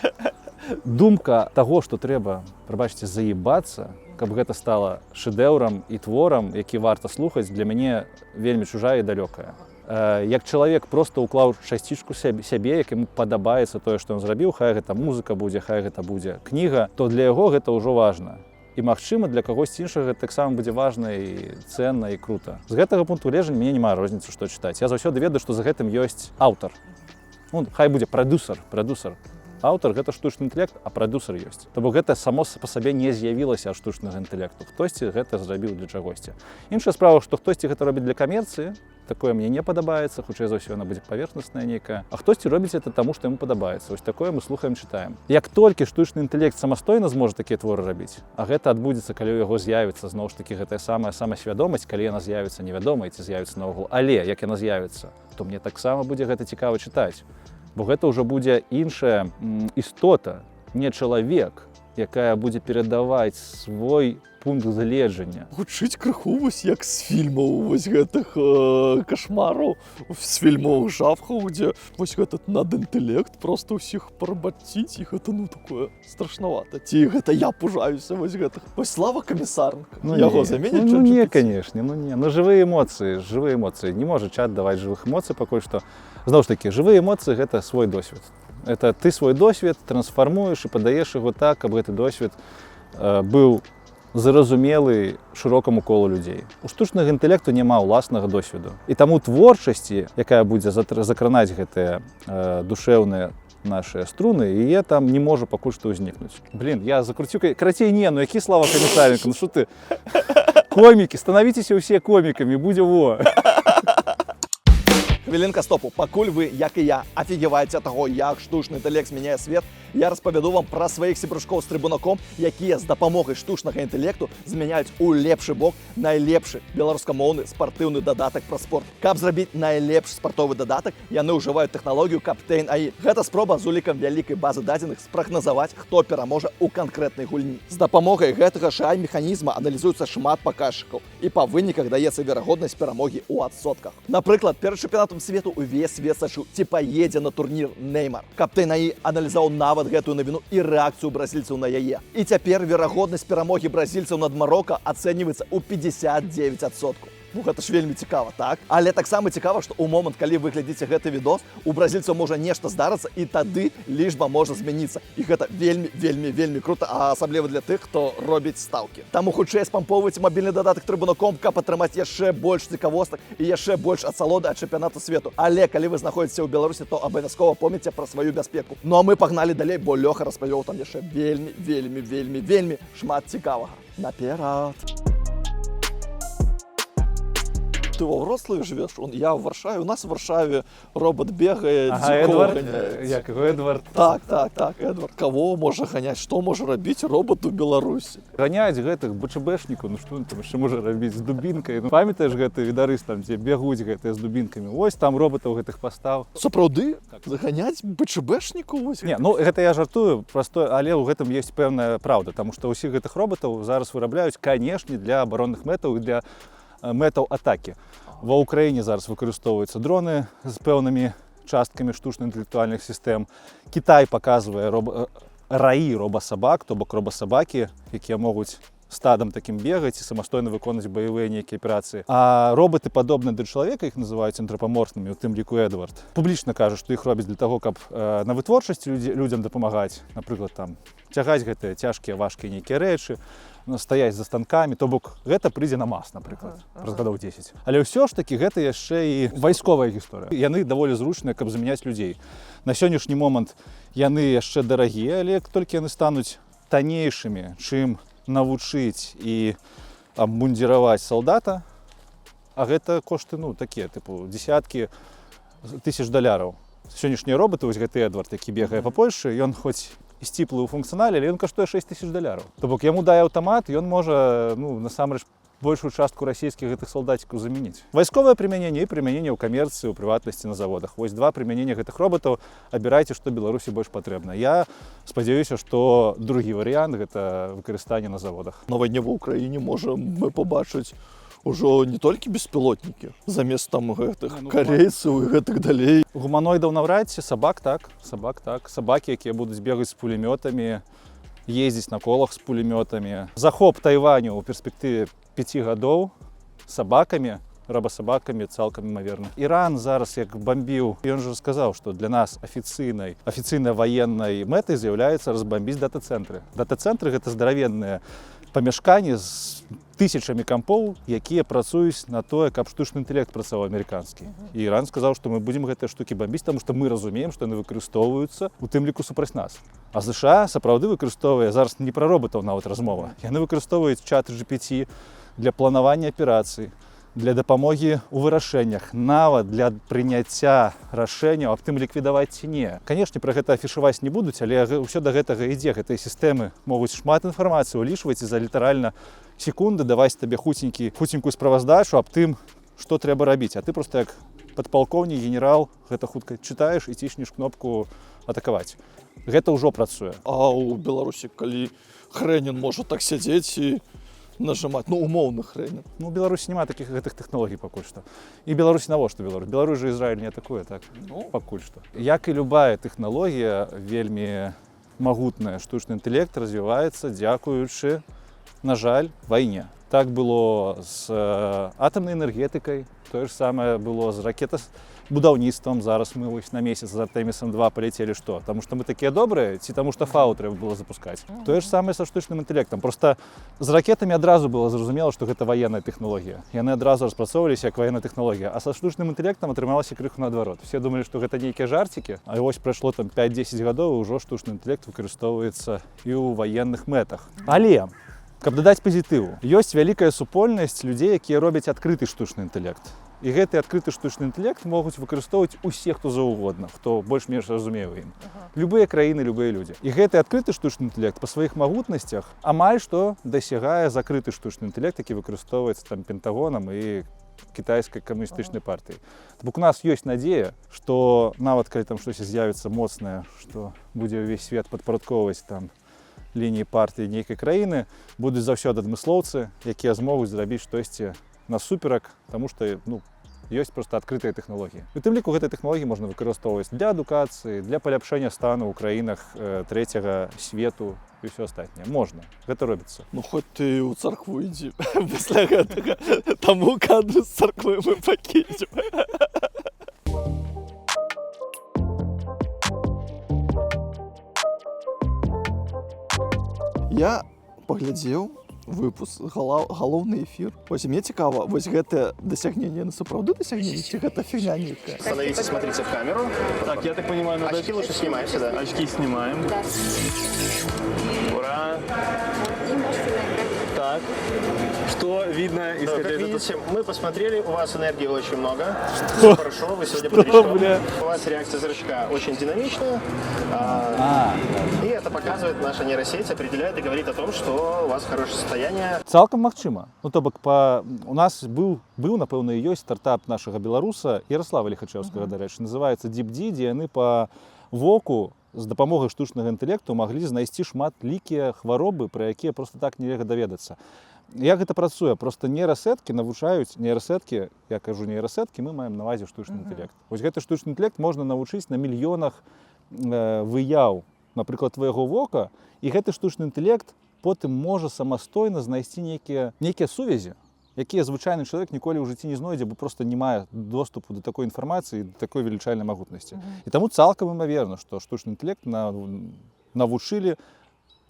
думка таго, што трэба, прабачце, заебацца, каб гэта стала шэдэўрам і творам, які варта слухаць, для мяне вельмі чужая і далёкая. Як чалавек проста ўклаў частічку сябе, як яму падабаецца тое, што ён зрабіў, хай гэта музыка будзе, хай гэта будзе кніга, то для яго гэта ўжо важна. І, магчыма, для кагось іншага таксама будзе важна і цэнна і крута. З гэтага пункту гледжання мне няма розніцы, што чытаць. Я заўсёды ведаю, што за гэтым ёсць аўтар. Ну, хай будзе прадюсер. аўтар гэта штучны інтэлект, а прадюсер ёсць. То бок гэта само па сабе не з'явілася ад штучнага інтэлекту. Хтосьці гэта зрабіў для чагосьці. Іншая справа, што хтосьці гэта робіць для камерцыі, такое мне не падабаецца, хутчэй за ўсё яна будзе паверхнасная нейкая, а хтосьці робіць это таму, што яму падабаецца. Вось такое мы слухаем, чытаем. Як толькі штучны інтэлект самастойна зможа такія творы рабіць, а гэта адбудзецца, калі ў яго з'явіцца зноў ж такі гэтая самая самасвядомасць, калі яна з'явіцца, невядома, ці з'явіцца наогул, але як яна з'явіцца, то мне таксама будзе гэта цікава чытаць, бо гэта ўжо будзе іншая істота, не чалавек, якая будзе перадаваць свой пункт гледжання. Гучыць крыху вось як з фільмаў вось гэтых кашмараў, з фільмаў жахаў, дзе вось гэтый надінтэлект проста ўсіх парабаціць, і гэта ну такое страшнавата. Ці гэта я пужаюся вось гэтых. Вось Слава Камісаренко. Яго заменяць? Ну не, канешне, ну не. Ну жывыя эмоцыі, жывыя эмоцыі. Не можа чат даваць жывых эмоцый пакуль што. Зноў ж такі, жывыя эмоцыі гэта свой досвед. Это ты свой досвед трансфармуеш і падаеш яго так, каб гэты досвед быў зразумелы шырокаму колу людзей. У штучнага інтэлекту няма ўласнага досведу. І таму творчасці, якая будзе закранаць гэтыя душэўныя нашыя струны, яе там не можа пакуль што ўзнікнуць. Блін, я закруціў... Карацей, не, ну які Слава Камісаренко, ну што ты? Комікі, станавіцеся ўсе комікамі, будзе во! Хвілінка стопу. Пакуль вы, як і я, афігіваеце ад таго, як штучны інтэлект змяняе свет, я распавяду вам пра сваіх сябрушкоў з трыбунаком, якія з дапамогай штучнага інтэлекту змяняюць у лепшы бок найлепшы беларускамоўны спартыўны дадатак пра спорт. Каб зрабіць найлепшы спартовы дадатак, яны ўжываюць тэхналогію Captain AI. Гэта спроба з улікам вялікай базы дадзеных спрагназаваць, хто пераможа ў канкрэтнай гульні. З дапамогай гэтага ж AI-механізма аналізуецца шмат паказчыкаў, і па выніках даецца верагоднасць перамогі ў адсотках. Напрыклад, перад чэмпіянатам свету увесь свет сачыў, ці паедзе на турнір Неймар. Captain AI аналізаваў нават гэтую навіну і рэакцыю бразільцаў на яе. І цяпер верагоднасць перамогі бразільцаў над Марока ацэньваецца ў 59%. Ну гэта ж вельмі цікава, так? Але таксама цікава, што ў момант, калі вы глядзіце гэты відос, у бразільцаў можа нешта здарыцца, і тады лічба можа змяніцца. І гэта вельмі крута, а асабліва для тых, хто робіць стаўкі. Таму хутчэй спампоўвайце мабільны дадатак трыбунаком, каб атрымаць яшчэ больш цікавостак і яшчэ больш асалоды ад чэмпіянату свету. Але калі вы знаходзіцеся ў Беларусі, то абавязкова помніце пра сваю бяспеку. Ну а мы пагналі далей, бо Лёха распавёў там яшчэ вельмі шмат цікавага. Наперад! Ты во Вроцлаве живешь, я в Варшаве, у нас в Варшаве робот бегает, Эдвард? Як его Эдвард? Так, Эдвард. Кого можа ганяць, што можа рабіць робот у Беларусі? Ганяць гэтых БЧБшнікаў, ну што ён там яшчэ можа рабіць з дубінкай? Ну памятаеш гэты відарыс там, дзе бягуць гэтыя з дубінкамі? Вось там роботаў гэтых пастаў. Сапраўды? Заганяць БЧБшнікаў? Не, ну гэта я жартую, проста, але ў гэтым ёсць пэўная праўда, таму што ўсіх гэтых роботаў зараз вырабляюць, канешне, для абаронных мэтаў і для мэтаў атакі. Ва ўкраіне зараз выкарыстоўваюцца дроны з пэўнымі часткамі штучна-інтэлектуальных сістэм. Кітай паказвае раі робасабак, то бок робасабакі, якія могуць стадам такім бегаць і самастойна выконваць баявыя нейкія аперацыі. А роботы падобныя да чалавека, іх называюць антрапаморфнымі, у тым ліку Эдвард. Публічна кажа, што іх робяць для таго, каб на вытворчасці людзям дапамагаць, напрыклад, там цягаць гэтыя цяжкія важкія нейкія рэчы, стаяць за станкамі, то бок гэта прыйдзе на мас, напрыклад, праз гадоў 10. Але ўсё ж такі гэта яшчэ і вайсковая гісторыя. Яны даволі зручныя, каб замяняць людзей. На сённяшні момант яны яшчэ дарагія, але як толькі яны стануць таннейшымі, чым навучыць і абмундзіраваць салдата, а гэта кошты, ну, такія, тыпу, дзесяткі тысяч даляраў. Сённяшнія роботы, вось гэты Эдвард, які бегае па Польшы, ён хоць і сціплы ў функцыянале, але ён каштуе 6000 даляраў. То бок яму дай аўтамат, ён можа, ну, насамрэч, большую частку расійскіх гэтых салдацікаў замяніць. Вайсковае прымяненне і прымяненне ў камерцыі, ў прыватнасці на заводах. Вось два прымянення гэтых роботаў. Абірайце, што Беларусі больш патрэбна. Я спадзяюся, што другі варыянт гэта выкарыстанне на заводах. На вайне ва ўкраіне можам мы пабачыць ужо не толькі беспілотнікі, замест там гэтых карейцаў і гэтых далей. Гуманоідаў наўрад ці, сабак так. Сабакі, якія будуць бегаць з пулемётамі, ездзіць на колах з пулемётамі. Захоп Тайваню ў перспектыве 5 гадоў сабакамі, рабасабакамі цалкам імаверна. Іран зараз як бамбіў, ён жа сказаў, што для нас афіцыйнай ваеннай мэтай з'яўляецца разбамбіць дата-цэнтры. Дата-цэнтры гэта здаравенныя памяшканні з тысячамі кампоў, якія працуюць на тое, каб штучны інтэлект працаваў амерыканскі. І Іран сказаў, што мы будзем гэтыя штукі бамбіць, таму што мы разумеем, што яны выкарыстоўваюцца у тым ліку супраць нас. А США сапраўды выкарыстоўвае зараз не пра робатаў нават размова. Яны выкарыстоўваюць чат GPT для планавання аперацый, для дапамогі ў вырашэннях, нават для прыняцця рашэнняў аб тым ліквідаваць ці не. Канешне, пра гэта афішаваць не будуць, але ўсё да гэтага ідзе. Гэтыя сістэмы могуць шмат інфармацыі улічваць і за літаральна секунды даваць табе хуценькую справаздачу аб тым, што трэба рабіць. А ты проста як падпалкоўнік, генерал, гэта хутка чытаеш і ціснеш кнопку атакаваць. Гэта ўжо працуе. А ў Беларусі, калі хрэнін можа так сядзець і нажимаць, ну, умоўна хрэнін. Ну, у Беларусі няма такіх гэтых тэхналогій пакуль што. І Беларусь навошта Беларусь? Беларусь жа Ізраіль не атакуе, так? Ну, пакуль што. Як і любая тэхналогія, вельмі магутная, штучны інтэлект развіваецца дзякуючы, на жаль, вайне. Так было з атамнай энергетыкай, тое ж самае было з ракетабудаўніцтвам. Зараз мы вось на месяц за Артэмісам 2 паляцелі што? Таму што мы такія добрыя, ці таму што фау трэба было запускаць? Тое ж самае са штучным інтэлектам. Проста з ракетамі адразу было зразумела, што гэта ваенная тэхналогія. Яны адразу распрацоўваліся як ваенная тэхналогія, а са штучным інтэлектам атрымалася крыху наадварот. Все думалі, што гэта нейкія жарцікі, а вось прайшло там 5-10 гадоў, і ўжо штучны інтэлект выкарыстоўваецца і ў ваенных мэтах. Але каб дадаць пазітыву, ёсць вялікая супольнасць людзей, якія робяць адкрыты штучны інтэлект. І гэты адкрыты штучны інтэлект могуць выкарыстоўваць усе, хто заўгодна, хто больш-менш разумее ў ім. Любыя краіны, любыя людзі. І гэты адкрыты штучны інтэлект па сваіх магутнасцях амаль што дасягае закрыты штучны інтэлект, які выкарыстоўваецца там Пентагонам і кітайскай камуністычнай партыяй. Бок у нас ёсць надзея, што нават калі там штось з'явіцца моцнае, што будзе ўвесь свет падпарадкоўваць там лініі партыі нейкай краіны, будуць заўсёды адмыслоўцы, якія змогуць зрабіць штосьці насуперак, таму што ёсць проста адкрытыя тэхналогіі. У тым ліку гэтыя тэхналогіі можна выкарыстоўваць для адукацыі, для паляпшэння стану ў краінах трэцяга свету і ўсё астатняе. Можна, гэта робіцца. Ну хоць ты ў царкву ідзі пасля гэтага. Таму кадры з царквы мы пакінем. Я паглядзеў выпуск, галоўны эфір. Вось мне цікава, вось гэтае дасягненне на сапраўды дасягненне, ці гэта фігня нейкая? Становитесь, смотрите в камеру. Так, я так понимаю, надо... Очки лучше снимаем сюда. Очки снимаем. Да. Ура! И можете наиграть. Так, что видно, исходя Как из этого? видите, мы посмотрели, у вас энергии очень много. Все хорошо, вы сегодня бодрячком. бля? У вас реакция зрачка очень динамичная. И это показывает наша нейросеть, определяет и говорит о том, что у вас хорошее состояние. Цалкам магчыма. Ну, то бок, у нас быў, напэўна, і ёсць стартап нашага беларуса Ярослава Лихачевскага, дарэчы, называецца DeepD, дзе яны па воку з дапамогай штучнага інтэлекту маглі знайсці шматлікія хваробы, пра якія проста так нельга даведацца. Як гэта працуе? Проста нейрасеткі навучаюць, нейрасеткі, я кажу нейрасеткі, мы маем на ўвазе штучны інтэлект. Вось гэты штучны інтэлект можна навучыць на мільёнах выяў, напрыклад, твайго вока, і гэты штучны інтэлект потым можа самастойна знайсці нейкія сувязі, якія звычайны чалавек ніколі ў жыцці не знойдзе, бо проста не мае доступу да такой інфармацыі, да такой велічальнай магутнасці. І таму цалкам імаверна, што штучны інтэлект навучылі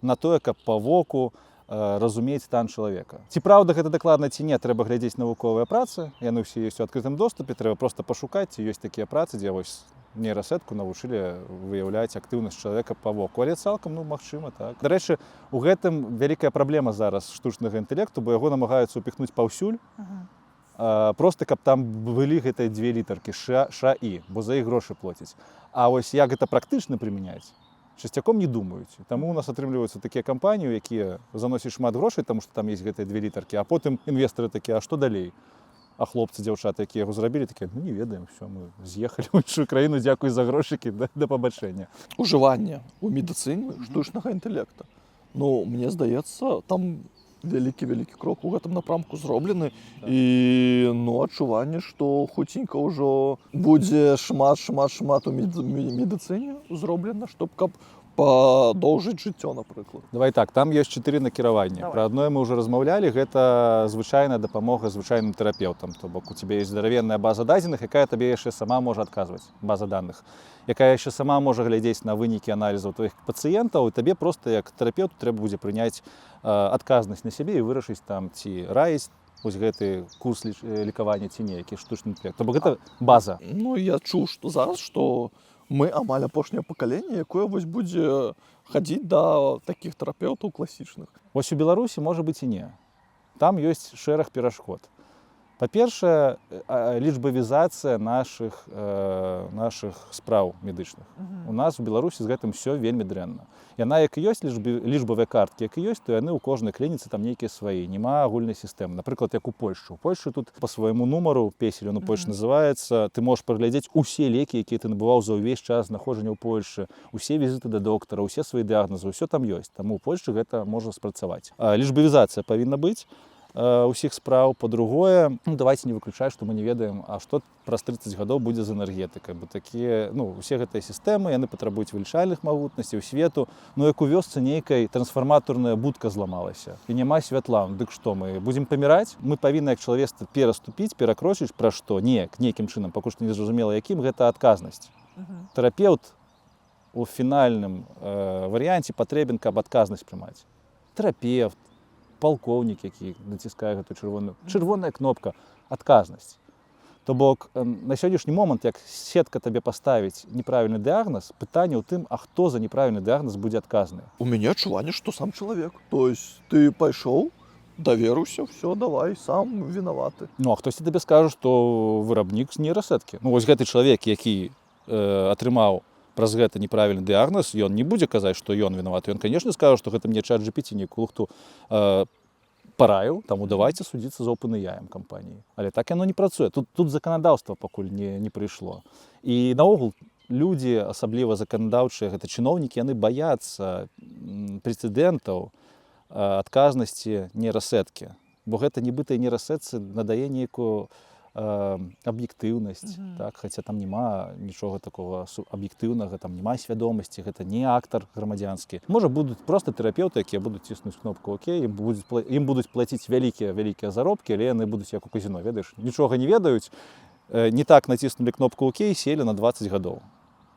на тое, каб па воку разумець стан чалавека. Ці праўда гэта дакладна ці не, трэба глядзець навуковыя працы, яны ўсе ёсць у адкрытым доступе, трэба проста пашукаць, ці ёсць такія працы, дзе вось нейрасетку навучылі выяўляць актыўнасць чалавека па воку. Але цалкам, магчыма, так. Дарэчы, у гэтым вялікая праблема зараз штучнага інтэлекту, бо яго намагаюцца ўпіхнуць паўсюль, проста каб там былі гэтыя дзве літаркі ШАІ, бо за іх грошы плоцяць. А вось як гэта практычна прымяняць, часцяком не думаюць. Таму у нас атрымліваюцца такія кампаніі, якія заносяць шмат грошай, таму што там ёсць гэтыя две літаркі, а потым інвестары такія, а што далей? А хлопцы, дзяўчаты, якія яго зрабілі, такія, не ведаем, все, мы з'ехалі ў іншую краіну, дзякуй за грошыкі, да пабачэння. Ужыванне ў медыцыне штучнага інтэлекта. Ну, мне здаецца, там вялікі крок у гэтым напрамку зроблены. І, адчуванне, што хуценька ўжо будзе шмат у медыцыне зроблена, каб падоўжыць жыццё, напрыклад. Давай так, там ёсць 4 накіравання. Давай. Пра адное мы ўжо размаўлялі, гэта звычайная дапамога звычайным тэрапеўтам. То бок у цябе ёсць здаравенная база дадзеных, якая табе яшчэ сама можа адказваць, база даных, якая яшчэ сама можа глядзець на вынікі аналізаў тваіх пацыентаў, і табе проста як тэрапеўту трэба будзе прыняць адказнасць на сябе і вырашыць там ці раіць вось гэты курс лекавання ці не, які штучны інтэлект. То бок гэта база. Ну, я чуў, што зараз, што мы амаль апошняе пакаленне, якое вось будзе хадзіць да такіх тэрапеўтаў класічных. Вось у Беларусі можа быць і не. Там ёсць шэраг перашкод. Па-першае, лічбавізацыя нашых спраў медычных. У нас у Беларусі з гэтым все вельмі дрэнна. Яна як і ёсць лічбавыя карткі, як і ёсць, то яны ў кожнай клініцы там нейкія свае, няма агульнай сістэмы. Напрыклад, як у Польшчы. У Польшчы тут па свайму нумару, песель ён у Польшчы называецца, ты можаш праглядзець усе лекі, якія ты набываў за ўвесь час знаходжання ў Польшчы, усе візіты да доктара, усе свае дыягназы, ўсё там ёсць. Таму ў Польшчы гэта можа спрацаваць. Лічбавізацыя павінна быць усіх спраў. Па-другое, давайте не выключаць, што мы не ведаем, а што праз 30 гадоў будзе з энергетыкай, бо такія, усе гэтыя сістэмы, яны патрабуюць вылічальных магутнасцей у свету. Як у вёсцы нейкай трансфарматарная будка зламалася і няма святла, дык што мы будзем паміраць? Мы павінны як чалавецтва пераступіць, перакрочыць пра што? Нейкім чынам, пакуль што не зразумела якім, гэта адказнасць. Тэрапеўт у фінальным варыянце патрэбен, каб адказнасць прымаць. Тэрапеўт, палкоўнік, які націскае гэтую чырвоная кнопка, адказнасць. То бок на сённяшні момант, як сетка табе паставіць неправільны дыягназ, пытанне ў тым, а хто за неправільны дыягназ будзе адказны. У мяне адчуванне, што сам чалавек. То есть ты пайшоў, даверуўся, все, давай, сам вінаваты. А хтосьці табе скажа, што вырабнік з нейрасеткі. Вось гэты чалавек, які атрымаў праз гэта неправільны дыягназ, ён не будзе казаць, што ён вінаваты. Ён, канешне, скажа, што гэта мне ChatGPT нейкую лухту параіў, таму давайце судзіцца з OpenAI кампаніяй. Але так яно не працуе. Тут заканадаўства пакуль не прыйшло. І наогул людзі, асабліва заканадаўчыя, гэта чыноўнікі, яны баяцца прэцэдэнтаў адказнасці нейрасеткі. Бо гэта нібыта нейрасетцы надае нейкую аб'ектыўнасць, так, хаця там няма нічога такого аб'ектыўнага, там няма свядомасці, гэта не актар грамадзянскі. Можа, будуць проста тэрапеўты, якія будуць ціснуць кнопку ОК, ім будуць плаціць вялікія заробкі, але яны будуць як у казіно, ведаеш, нічога не ведаюць, не так націснулі кнопку ОК, селі на 20 гадоў.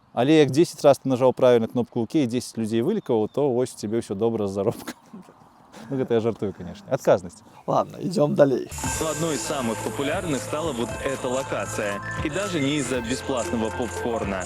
Але як 10 раз ты нажаў правільна кнопку ОК і 10 людзей вылікаваў, то вось у цябе ўсё добра з заробкам. Это я жартую, конечно. Отказность. Ладно, идем далее. Одной из самых популярных стала вот эта локация. И даже не из-за бесплатного попкорна.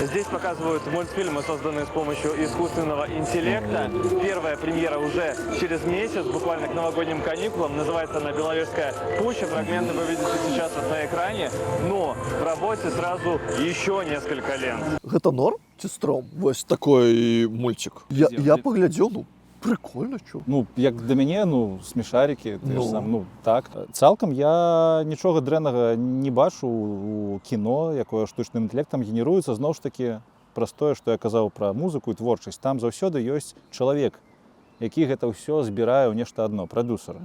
Здесь показывают мультфильмы, созданные с помощью искусственного интеллекта. Первая премьера уже через месяц, буквально к новогодним каникулам. Называется она «Беловежская пуща». Фрагменты вы видите сейчас на экране. Но в работе сразу еще несколько лент. Это норм ці стром? Вось такой мультик. Я поглядел, прикольно, чё. Як для мяне, смешарики, так. Цалкам я нічога дрэннага не бачу у кіно, якое штучным інтэлектам генеруецца. Зноў ж такі, праз тое, што я казаў пра музыку і творчасць, там заўсёды ёсць чалавек, які гэта ўсё збірае ў нешта адно, прадюсер.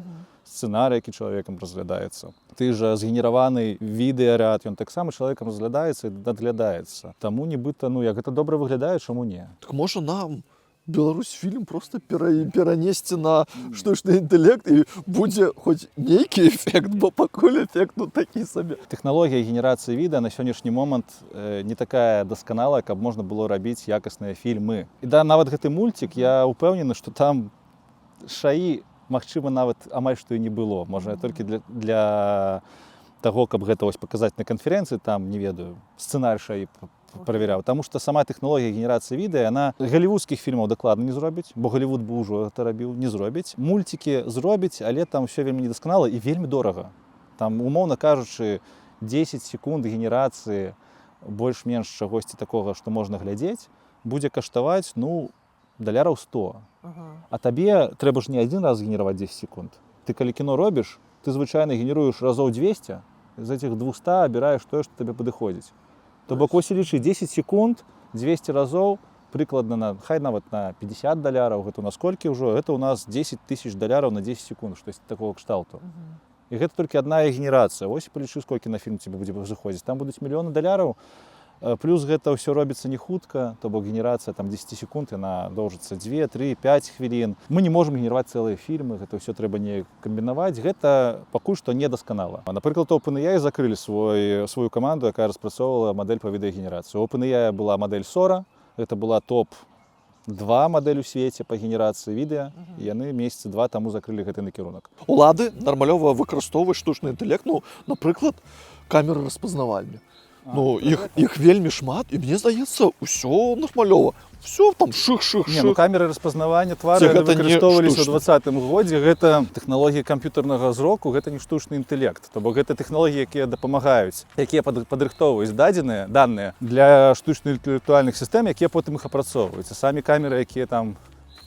Сцэнарый, які чалавекам разглядаецца. Ты жа згенераваны відэаряд, ён таксама чалавекам разглядаецца і надглядаецца. Таму нібыта, як гэта добра выглядае, чаму не? Так можа нам Беларусь фільм просто перанесці на штучны інтэлект і будзе хоць нейкі эфект, бо пакуль эфект такі сабе. Тэхналогія генерацыі відэа на сённяшні момант не такая дасканалая, каб можна было рабіць якасныя фільмы. І нават гэты мульцік, я ўпэўнены, што там шаі, магчыма, нават амаль што і не было. Можа, толькі для таго, каб гэта паказаць на канферэнцыі, там, не ведаю, сцэнарый шаі праверяў. Таму што сама тэхналогія генерацыі відэа, яна галівудскіх фільмаў дакладна не зробіць, бо Галівуд бы ўжо гэта рабіў, не зробіць. Мульцікі зробіць, але там ўсё вельмі недасканала і вельмі дорага. Там, умоўна кажучы, 10 секунд генерацыі больш-менш чагосьці такога, што можна глядзець, будзе каштаваць, даляраў 100. А табе трэба ж не адзін раз генераваць 10 секунд. Ты калі кіно робіш, ты звычайна генеруеш разоў 200, з этих 200 абіраеш тое, што табе падыходзіць. То бок, ось лічы 10 секунд, 200 разоў, прыкладна, хай нават на $50, гэта у нас колькі ўжо, гэта у нас $10 000 на 10 секунд, штось такого кшталту. І гэта толькі адна генерацыя. Ось палічы, сколькі на фільм тебе будзе заходзіць. Там будуць $1 000 000, Плюс гэта ўсё робіцца не хутка, то бок генерацыя там 10 секунд, яна доўжыцца 2, 3, 5 хвілін. Мы не можам генерировать цэлыя фільмы, гэта ўсё трэба не камбінаваць. Гэта пакуль што недасканала. Напрыклад, у OpenAI закрылі свою каманду, якая распрацоўвала мадэль па відэагенерацыі. У OpenAI была мадэль Sora, гэта была топ-2 мадэль у свеце па генерацыі відэа, і яны месяцы 2 таму закрылі гэты накірунак. Улады нармалёва выкарыстоўваюць штучны інтэлект, ну, напрыклад, камеры распазнавальні. Ну, іх вельмі шмат, і мне здаецца, ўсё нармалёва. Всё там шых-шых-шых. Не, ну камеры распазнавання твару выкарыстоўваліся ў 20-м годзе. Гэта тэхналогіі камп'ютарнага зроку, гэта не штучны інтэлект. То бок гэта тэхналогіі, якія дапамагаюць, якія падрыхтоўваюць даныя для штучна-інтэлектуальных сістэм, якія потым іх апрацоўваюць. Самі камеры, якія там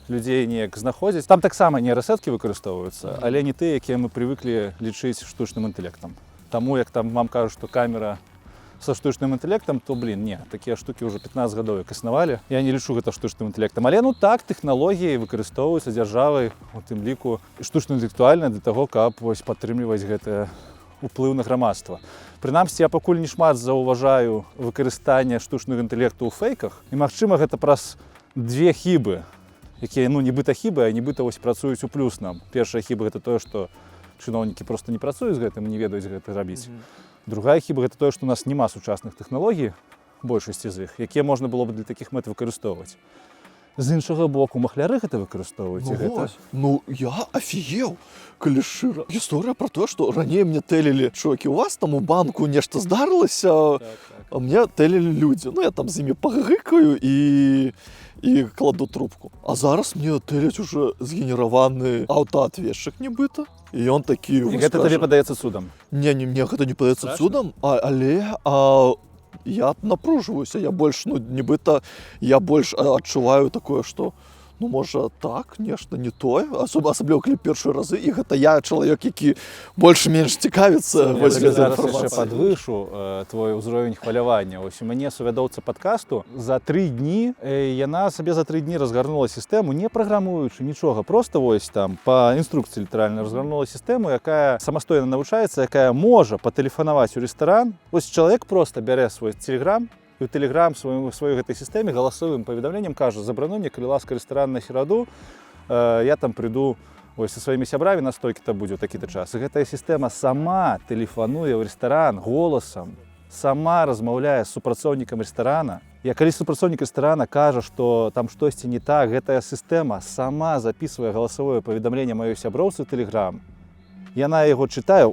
людзей неяк знаходзяць, там таксама нейрасеткі выкарыстоўваюцца, але не тыя, якія мы прывыклі лічыць штучным інтэлектам. Таму як там вам кажуць, што камера со штучным інтэлектам, то, не, такія штукі ўжо 15 гадоў як існавалі. Я не лічу гэта штучным інтэлектам. Але ну так, тэхналогіі выкарыстоўваюцца дзяржавай, у тым ліку штучна-інтэлектуальна для таго, каб падтрымліваць гэты ўплыў на грамадства. Прынамсі, я пакуль не шмат заўважаю выкарыстання штучнага інтэлекту ў фэйках. І, магчыма, гэта праз 2 хібы, якія, ну, нібыта хібы, а нібыта вось працуюць у плюс нам. Першая хіба гэта тое, што чыноўнікі проста не працуюць з гэтым, не ведаюць гэта рабіць. Другая хіба гэта тое, што у нас няма сучасных тэхналогій, большасці з іх, якія можна было б для такіх мэт выкарыстоўваць. З іншага боку, махляры гэта выкарыстоўваюць. Ну, я афігеў, калі шчыра. Гісторыя пра тое, што раней мне тэлілі, чувакі, у вас там у банку нешта здарылася, а мне тэлілі людзі. Ну, я там з імі пагыкаю і кладу трубку. А зараз мне тэліць уже згенераваны аўтаатветчык нібыта. І ён такі... І гэта табе падаецца цудам? Не, мне гэта не падаецца цудам, але я напружваюся, я больш, ну, нібыта, я больш адчуваю такое, што, ну, можа, так, нешта не тое, асабліва калі першыя разы, і гэта я чалавек, які больш-менш цікавіцца. Я зараз яшчэ падвышу твой узровень хвалявання. Ось у мяне сувядоўца падкасту за 3 дні, яна сабе за 3 дні разгарнула сістэму, не праграмуючы нічога, просто вось там па інструкцыі літаральна разгарнула сістэму, якая самастойна навучаецца, якая можа патэлефанаваць у рэстаран. Вось чалавек проста бярэ свой Telegram, і ў Telegram сваёй гэтай сістэме галасовым паведамленнем кажа: забрануй мне, калі ласка, рэстаран на сераду, я там прыйду са сваімі сябрамі, на столькі-то будзе ў такі-то час. І гэтая сістэма сама тэлефануе ў рэстаран голасам, сама размаўляе з супрацоўнікам рэстарана. І калі супрацоўнік рэстарана кажа, што там штосьці не так, гэтая сістэма сама запісвае галасовае паведамленне маёй сяброўцы ў Telegram. Яна яго чытае.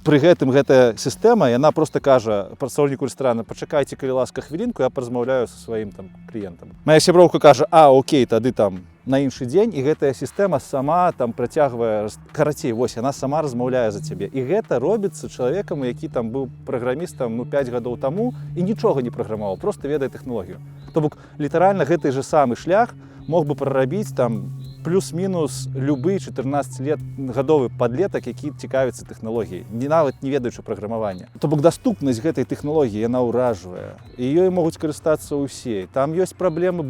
Пры гэтым гэтая сістэма, яна проста кажа працоўніку рэстарана: пачакайце, калі ласка, хвілінку, я паразмаўляю са сваім там кліентам. Мая сяброўка кажа: окей, тады там на іншы дзень, і гэтая сістэма сама там працягвае, карацей, вось, яна сама размаўляе за цябе. І гэта робіцца чалавекам, які там быў праграмістам, ну, 5 гадоў таму і нічога не праграмаваў, проста ведае тэхналогію. То бок, літаральна гэты же самы шлях мог бы прарабіць там плюс-мінус любы 14-гадовы падлетак, які цікавіцца тэхналогіяй, нават не ведаючы праграмавання. То бок даступнасць гэтай тэхналогіі, яна ўражвае. І ёй могуць карыстацца ўсе. Там ёсць праблемы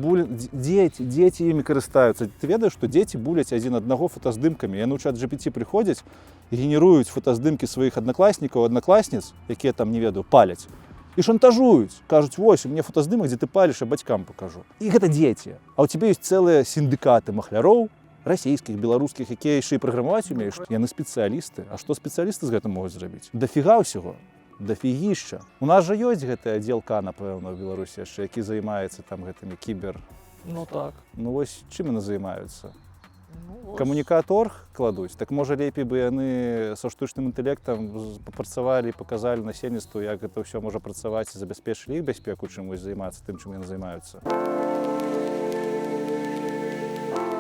дзеці імі карыстаюцца. Ты ведаеш, што дзеці буляць адзін аднаго фотаздымкамі. Яны ў чат-GPT прыходзяць і генеруюць фотаздымкі сваіх аднакласнікаў, аднакласніц, якія там, не ведаю, паляць. І шантажуюць, кажуць: вось, у мяне фотаздымак, дзе ты паліш, а бацькам пакажу. І гэта дзеці. А ў цябе ёсць цэлыя сіндыкаты махляроў, расійскіх, беларускіх, якія яшчэ і праграмаваць умеюць. Яны спецыялісты. А што спецыялісты з гэтым могуць зрабіць? Дафіга ўсяго. Дафігішча. У нас жа ёсць гэты аддзел К, напэўна, ў Беларусі яшчэ, які займаецца там гэтымі кібер. Ну так. Ну вось чым яны займаюцца? Камунікаторг кладуць. Так можа лепей бы яны са штучным інтэлектам папрацавалі і паказалі насельніцтву, як гэта ўсё можа працаваць і забяспечылі іх бяспеку, чым вось займацца тым, чым яны займаюцца.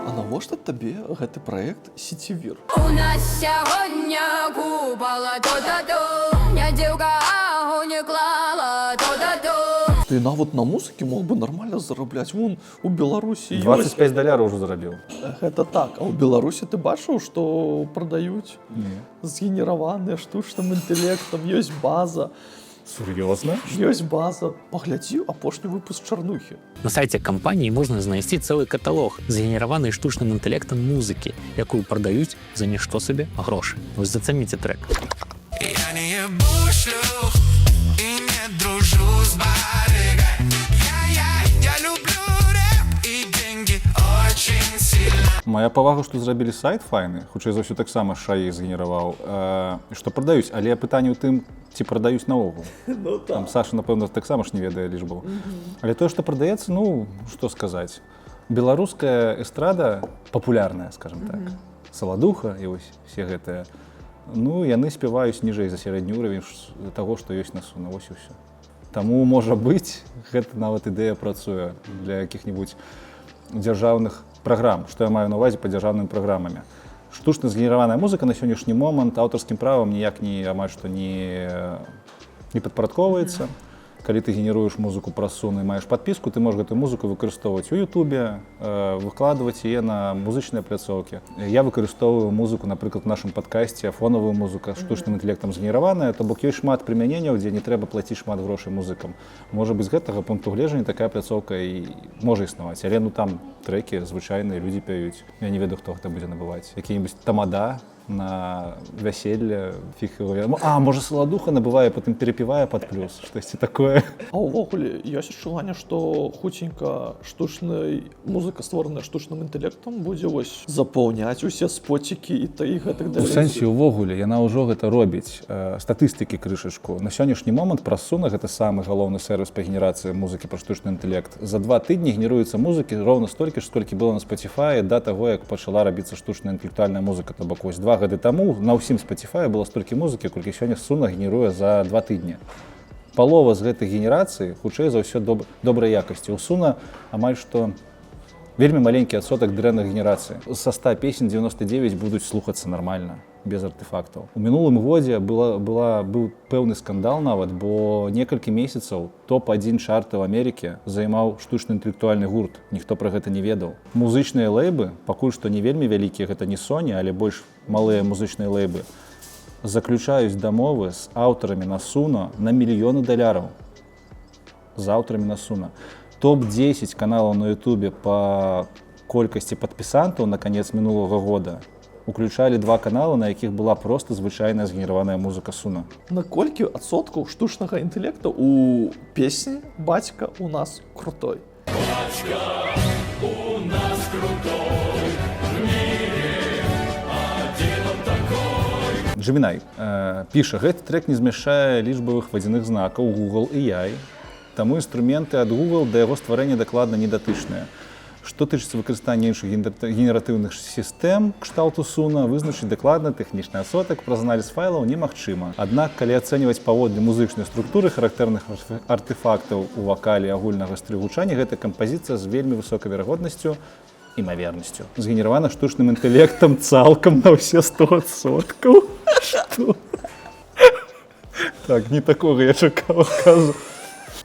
А навошта табе гэты праект Сецівір? У нас сягоння купала то-то-то, я дзеўка агонь клала то-то-то. Ты нават на музыкі мог бы нармальна зарабляць. Вон у Беларусі $25 ўжо зарабіў. Гэта так. А ў Беларусі ты бачыў, што прадаюць? Не. Згенераваныя штучным інтэлектам, ёсць база. Сур'ёзна? Ёсць база. Паглядзі апошні выпуск Чарнухі. На сайце кампаніі можна знайсці цэлы каталог згенераванай штучным інтэлектам музыкі, якую прадаюць за нішто сабе грошы. Вось зацаніце трэк. Я не ебу шлюх і не дружу з баром. Мая павага, што зрабілі сайт файны, хутчэй за ўсё таксама шаі згенераваў, што прадаюць, але пытанне ў тым, ці прадаюць наогул. Ну, Там Саша, напэўна, таксама ж не ведае лічбу. Але тое, што прадаецца, ну, што сказаць, беларуская эстрада папулярная, скажем так. Саладуха і вось все гэтыя, ну, яны спяваюць ніжэй за сярэдні ўравень таго, што ёсць на Суна, вось і ўсё. Таму, можа быць, гэта нават ідэя працуе для якіх-небудзь дзяржаўных праграм, што я маю на ўвазе па дзяржаўнымі праграмамі. Штучна згенераваная музыка на сённяшні момант аўтарскім правам ніяк амаль што не падпарадковваецца. Калі ты генеруеш музыку праз Суну і маеш падпіску, ты можаш гэтую музыку выкарыстоўваць у Ютубе, выкладваць яе на музычныя пляцоўкі. Я выкарыстоўваю музыку, напрыклад, в нашым падкасці, фонавую музыку штучным інтэлектам згенераваная, то бок ёсць шмат прымяненняў, дзе не трэба плаціць шмат грошай музыкам. Можа быць, з гэтага пункту гледжання такая пляцоўка і можа існаваць, але ну там трэкі звычайныя людзі пяюць. Я не ведаю, хто гэта будзе набываць. Які-небудзь тамада на вяселле, фіг его ведае. А, можа, Саладуха набывае, потым перапівае пад плюс, штосьці такое. А ўвогуле ёсць адчуванне, што хуценька штучная музыка, створаная штучным інтэлектам, будзе вось запаўняць усе споцікі і гэтак далей. У сэнсе ўвогуле яна ўжо гэта робіць. Статыстыкі крышачку. На сённяшні момант праз Суна, гэта самы галоўны сервіс па генерацыі музыкі пра штучны інтэлект. За 2 тыдні генеруецца музыкі роўна столькі ж, сколькі было на Spotify да таго, як пачала рабіцца штучная інтэлектуальная музыка. То бок вось 2 гады таму на ўсім Spotify было столькі музыкі, колькі сёння Суна генеруе за 2 тыдні. Палова з гэтай генерацыі, хутчэй за ўсё добрай якасці. У Суна амаль што вельмі маленькі адсотак дрэнных генерацый. Са 100 песень 99 будуць слухацца нармальна, без артефактаў. У мінулым годзе быў пэўны скандал нават, бо некалькі месяцаў топ-1 чарта ў Амерыкі займаў штучны інтэлектуальны гурт. Ніхто пра гэта не ведаў. Музычныя лэйбы, пакуль што не вельмі вялікія, гэта не Sony, але больш малыя музычныя лэйбы, заключаюць дамовы з аўтарамі на Суна на $мільёны. З аўтарамі на Суна. Топ-10 каналаў на Ютубе па колькасці падпісантаў на канец мінулага года уключалі 2 каналы, на якіх была проста звычайная згенераваная музыка Суна. На колькі адсоткаў штучнага інтэлекта у песні «Бацька у нас крутой»? Бацька у нас крутой, в мире один он такой. Gemini піша, гэты трек не змяшчае лічбавых вадзяных знакаў Google AI, таму інструменты ад Google да яго стварэння дакладна не датычныя. Што тычыцца выкарыстання іншых генератыўных сістэм кшталту Суна, вызначыць дакладна тэхнічны адсотак праз аналіз файлаў немагчыма. Аднак, калі ацэньваць паводле музычнай структуры характэрных артефактаў у вакале агульнага стрыгу гучання, гэта кампазіцыя з вельмі высокай верагоднасцю, імавернасцю, згенеравана штучным інтэлектам цалкам на ўсе 100%. Што? Так, не такога я чакаў, кажу.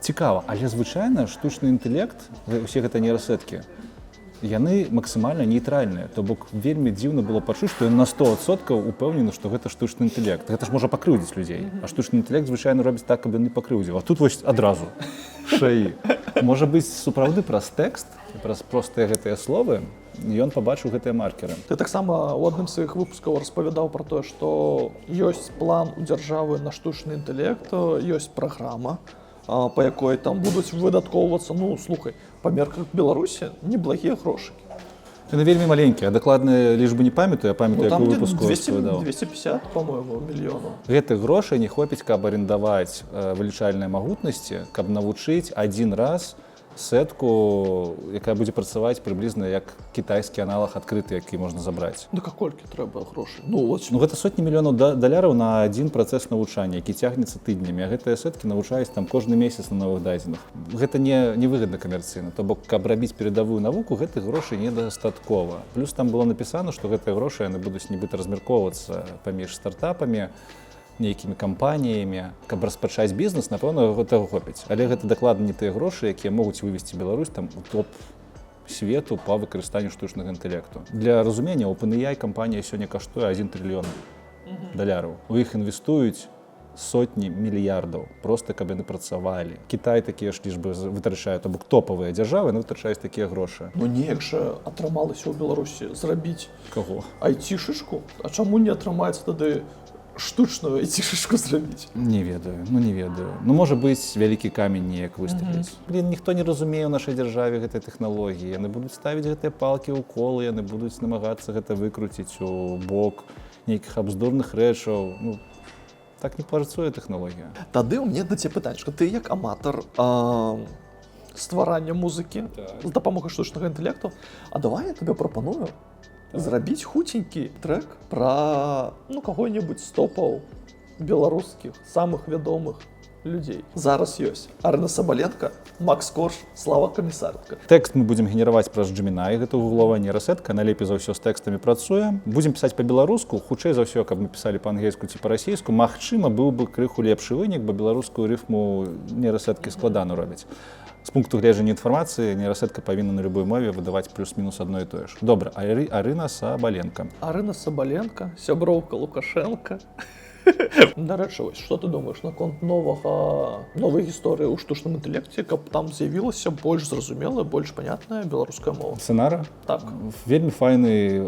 Цікава, але звычайна штучны інтэлект, усе гэта нейрасеткі, яны максімальна нейтральныя. То бок вельмі дзіўна было пачуць, што ён на 100% упэўнены, што гэта штучны інтэлект. Гэта ж можа пакрыўдзіць людзей. А штучны інтэлект звычайна робіць так, каб ён не пакрыўдзіў. А тут вось адразу шаі. Можа быць, сапраўды праз тэкст, праз простыя гэтыя словы, ён пабачыў гэтыя маркеры. Ты таксама ў адным з сваіх выпускаў распавядаў пра тое, што ёсць план у дзяржавы на штучны інтэлект, ёсць праграма, па якой там будуць выдаткоўвацца, ну, слухай, па мерках Беларусі неблагія грошы. Яны вельмі маленькія, дакладныя лічбы не памятаю, я памятаю, якую выпуску распавядаў. 250, по-моему, мільёнаў. Гэтых грошай не хопіць, каб арендаваць вылічальныя магутнасці, каб навучыць адзін раз сетку, якая будзе працаваць прыблізна як кітайскі аналаг адкрыты, які можна забраць. Да колькі трэба грошай? Ну, гэта сотні мільёнаў даляраў на адзін працэс навучання, які цягнецца тыднямі, а гэтыя сеткі навучаюць там кожны месяц на новых дадзеных. Гэта невыгадна камерцыйна, то бок, каб рабіць перадавую навуку, гэтых грошай недастаткова. Плюс там было напісана, што гэтыя грошы яны будуць нібыта размяркоўвацца паміж стартапамі, нейкімі кампаніямі, каб распачаць бізнес, напэўна, гэтага хопіць. Але гэта дакладна не тыя грошы, якія могуць вывесці Беларусь там у топ свету па выкарыстанню штучнага інтэлекту. Для разумення, OpenAI кампанія сёння каштуе $1 трыльён. У іх інвестуюць сотні мільярдаў, проста каб яны працавалі. Кітай такія ж лічбы вытрачае, то бок топавыя дзяржавы, яны вытрачаюць такія грошы. Ну неяк жа атрымалася ў Беларусі зрабіць каго? айцішачку, а чаму не атрымаецца тады штучную айцішечку зрабіць? Не ведаю, не ведаю. Ну, можа быць, вялікі камень неяк выступіць. Блин, ніхто не разумее ў нашай дзяржаве гэтай тэхналогіі. Яны будуць ставіць гэтыя палкі ў колы, яны будуць намагацца гэта выкруціць у бок нейкіх абздурных рэчаў. Ну, так не працуе тэхналогія. Тады ў мне да цябе пытанне, што ты як аматар стварання музыкі з дапамогай штучнага інтэлекту, а давай я табе прапаную зрабіць хуценькі трек пра каго-небудзь з топаў беларускіх самых вядомых людзей. Зараз ёсць Арына Сабаленко, Макс Корж, Слава Камісаренко. Тэкст мы будзем генераваць праз Gemini, гэта гугловая нейрасетка, найлепей за ўсё з тэкстамі працуе. Будзем пісаць па-беларуску, хутчэй за ўсё, каб мы пісалі па-ангельску ці па-расійску. Магчыма, быў бы крыху лепшы вынік, бо беларускую рыфму нейрасеткі складана робяць. З пункту гледжання інфармацыі нейрасетка павінна на любой мове выдаваць плюс-мінус адно і тое ж. Добра, Арына Сабаленко. Арына Сабаленко, сяброўка Лукашенко. Дарэчы, што ты думаеш наконт новай гісторыі ў штучным інтэлекце, каб там з'явілася больш зразумелая, больш панятная беларуская мова? Сцэнара? Так. Вельмі файны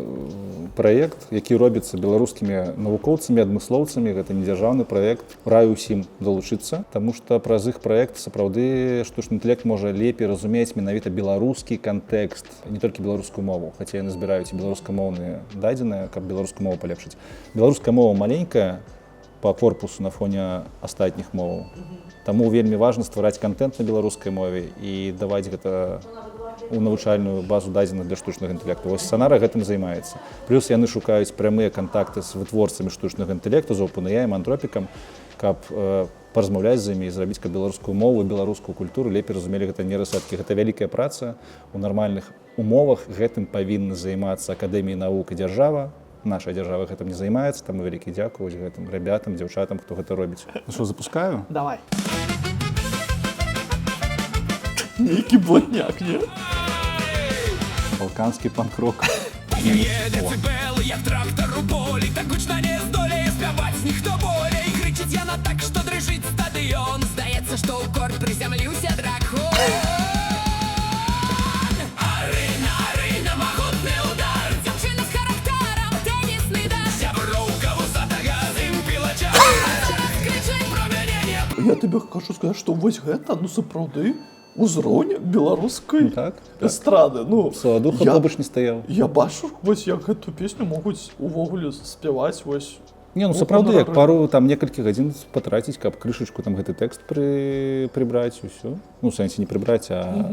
праект, які робіцца беларускімі навукоўцамі, адмыслоўцамі. Гэта недзяржаўны праект. Раю ўсім далучыцца, таму што праз іх праект сапраўды штучны інтэлект можа лепей разумець менавіта беларускі кантэкст, не толькі беларускую мову, хаця яны збіраюць і беларускамоўныя дадзеныя, каб беларускую мову палепшыць. Беларуская мова маленькая по корпусу на фоне астатніх моваў. Таму вельмі важна ствараць контент на беларускай мове і даваць гэта у навучальную базу дадзеных для штучнага інтэлекту. Вось Сонара гэтым займаецца. Плюс яны шукаюць прамыя кантакты з вытворцамі штучнага інтэлекту, з OpenAI, Антропікам, каб паразмаўляць з імі і зрабіць, каб беларускую мову і беларускую культуру лепей разумелі гэта нейрасеткі. Гэта вялікая праца. У нармальных умовах гэтым павінны займацца Акадэміі навук і дзяржава. Наша дзяржава гэтым не займаецца, таму вялікі дзякуй гэтым ребятам, дзяўчатам, хто гэта робіць. Ну што, запускаю? Давай. Нейкі блатняк, не? Балканскі панк-рок. Децибели, як трактор у полі, так гучно не здоліє співати ніхто более. І кричить яна так, що дрижить стадіон. Здається, що у корт приземлився дракон. Арина, могутний удар. Дівчина з характером, тенісний дар. Сябровка вусатага з імпілача. Кричить Промінення. Я тобі хочу сказати, що ось гэта, сапраўды, узроўень беларускай эстрады. Саладуха побач не стаяў. Я бачу, вось як гэту песню могуць увогуле спяваць вось. Не, сапраўды, як пару там некалькі гадзін патраціць, каб крышачку там гэты тэкст прыбраць, усё. Ну, в сэнсе не прыбраць, а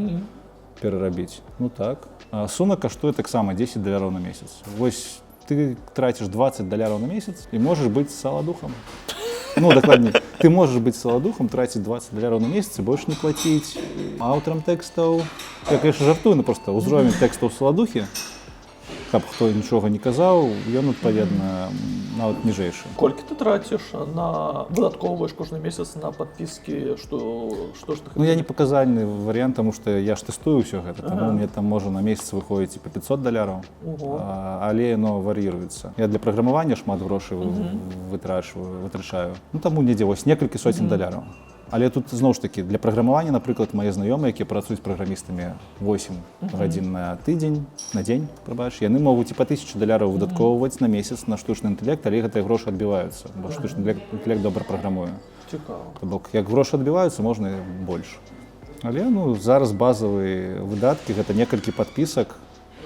перарабіць. Ну так. Сума каштуе таксама $10 на месяц. Вось ты траціш $20 на месяц і можаш быць саладухам. Ну, дакладней, ты можаш быць саладухам, траціць $20 на месяц і больш не плаціць аўтарам тэкстаў. Я, конечно, жартую, но просто ўзровень тэкстаў саладухі, каб хто нічога не казаў, ён адпаведна нават ніжэйшы. Колькі ты траціш на выдаткоўваеш кожны месяц на падпіскі, што ж ты? Ну, я не паказальны варыянт, таму што я ж тэстую ўсё гэта, таму мне там можа на месяц выходзіць і па $500, але яно вар'іруецца. Я для праграмавання шмат грошай вытрачаю. Ну, таму недзе вось некалькі сотень $. Але тут зноў ж такі для праграмавання, напрыклад, мае знаёмыя, якія працуюць праграмістамі 8 гадзін на тыдзень, на дзень, прабач, яны могуць і па $1000 выдаткоўваць на месяц на штучны інтэлект, але гэтыя грошы адбіваюцца, бо штучны інтэлект добра праграмуе. Цікава. То бок, як грошы адбіваюцца, можна больш. Але зараз базавыя выдаткі гэта некалькі падпісак.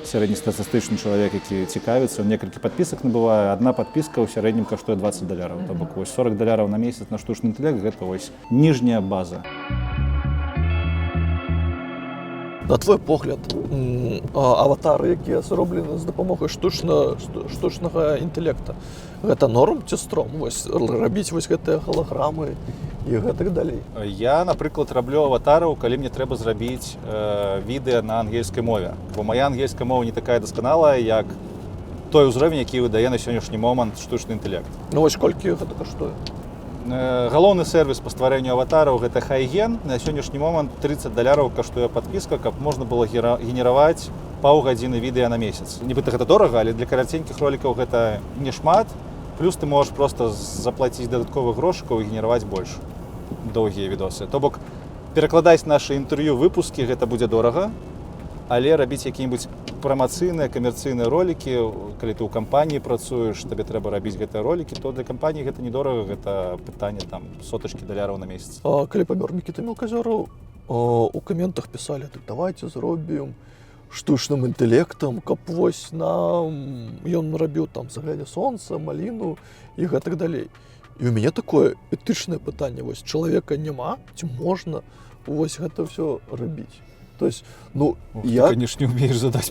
Сярэднестатыстычны чалавек, які цікавіцца, некалькі падпісак набывае. Адна падпіска ў сярэднім каштуе $20. То бок вось $40 на месяц на штучны інтэлект гэта вось ніжняя база. На твой погляд, аватары, якія зроблены з дапамогай штучнага інтэлекта, гэта норм ці стром? Вось рабіць вось гэтыя галаграмы і гэтак далей. Я, напрыклад, раблю аватараў, калі мне трэба зрабіць відэа на ангельскай мове. Бо моя ангельская мова не такая дасканалая, як той узровень, які выдае на сённяшні момант штучны інтэлект. Ну вось колькі гэта каштуе? Галоўны сервіс па стварэнню аватараў гэта Хайген. На сённяшні момант $30 каштуе падпіска, каб можна было генераваць паўгадзіны відэа на месяц. Нібыта гэта дорага, але для караценькіх ролікаў гэта не шмат. Плюс ты можаш проста заплаціць дадатковых грошыкаў і генераваць больш доўгія відосы. То бок перакладаць нашы інтэрв'ю выпускі гэта будзе дорага, але рабіць які-небудзь прамацыйныя камерцыйныя ролікі, калі ты ў кампаніі працуеш, табе трэба рабіць гэтыя ролікі, то для кампаніі гэта недорага, гэта пытанне там сотачкі даляраў на месяц. Калі памёр Мікіта Мелказёраў, у каментах пісалі, так давайте зробім штучным інтэлектам, каб вось нам ён рабіў там загляне сонца, маліну і гэтак далей. І у мяне такое этычнае пытанне, вось чалавека няма, ці можна вось гэта ўсё рабіць. То есть, Ты, конечно, не умеешь задать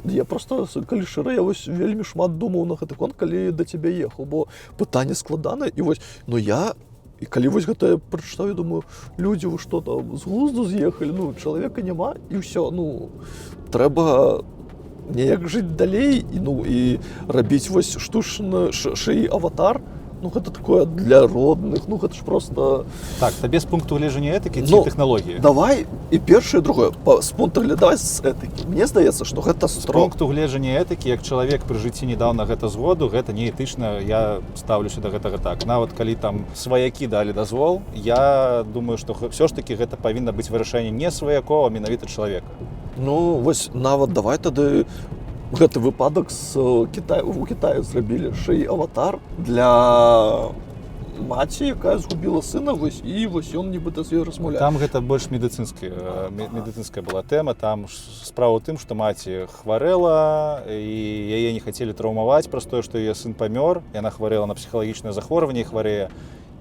я просто, калі шчыра, я вось вельмі шмат думаў на гэты конт, калі да цябе ехаў, бо пытанне складанае, і вось, і калі вось гэта я прачытаў, я думаю, людзі, вы што там, з глузду з'ехалі, чалавека няма, і ўсё, трэба неяк жыць далей, і рабіць вось штучны шыі аватар, гэта такое для родных, гэта ж просто... Так, табе з пункту гледжання этыкі ці тэхналогіі? Давай і першае, і другое. З пункту гледжання з этыкі. Мне здаецца, што гэта З пункту гледжання этыкі, як чалавек пры жыцці недаўна гэта згоду, гэта неэтычна, я ставлюся да гэтага так. Нават калі там сваякі далі дазвол, я думаю, што ўсё ж такі гэта павінна быць вырашэнне не сваякоў, а менавіта чалавека. Вось нават давай тады гэты выпадак у Кітаі зрабілі шыі аватар для маці, якая згубіла сына, і вось ён нібыта з ёй размаўляе. Там гэта больш медыцынская была тэма. Там справа ў тым, што маці хварэла, і яе не хацелі траўмаваць праз тое, што яе сын памёр, яна хварэла на псіхалагічнае захворванне і хварэе.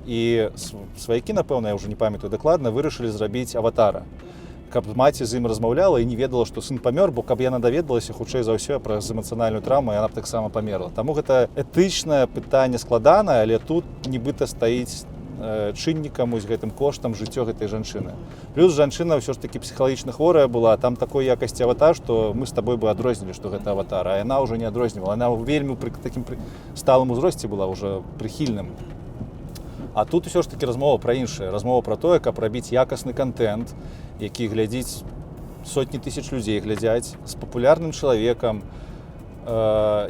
І сваякі, напэўна, я ўжо не памятаю дакладна, вырашылі зрабіць аватара, каб маці з ім размаўляла і не ведала, што сын памёр, бо каб яна даведалася, хутчэй за ўсё, праз эмацыянальную траўму, яна б таксама памерла. Таму гэта этычнае пытанне складанае, але тут нібыта стаіць чыннікам з гэтым коштам жыццё гэтай жанчыны. Плюс жанчына ўсё ж такі псіхалагічна хворая была, там такой якасці аватар, што мы з табой бы адрознілі, што гэта аватар, а яна ўжо не адрознівала. Яна вельмі пры такім сталым узросце была ўжо прыхільным. А тут усё ж такі размова пра іншае, размова пра тое, каб рабіць якасны контент, які глядзіць сотні тысяч людзей глядзяць з папулярным чалавекам,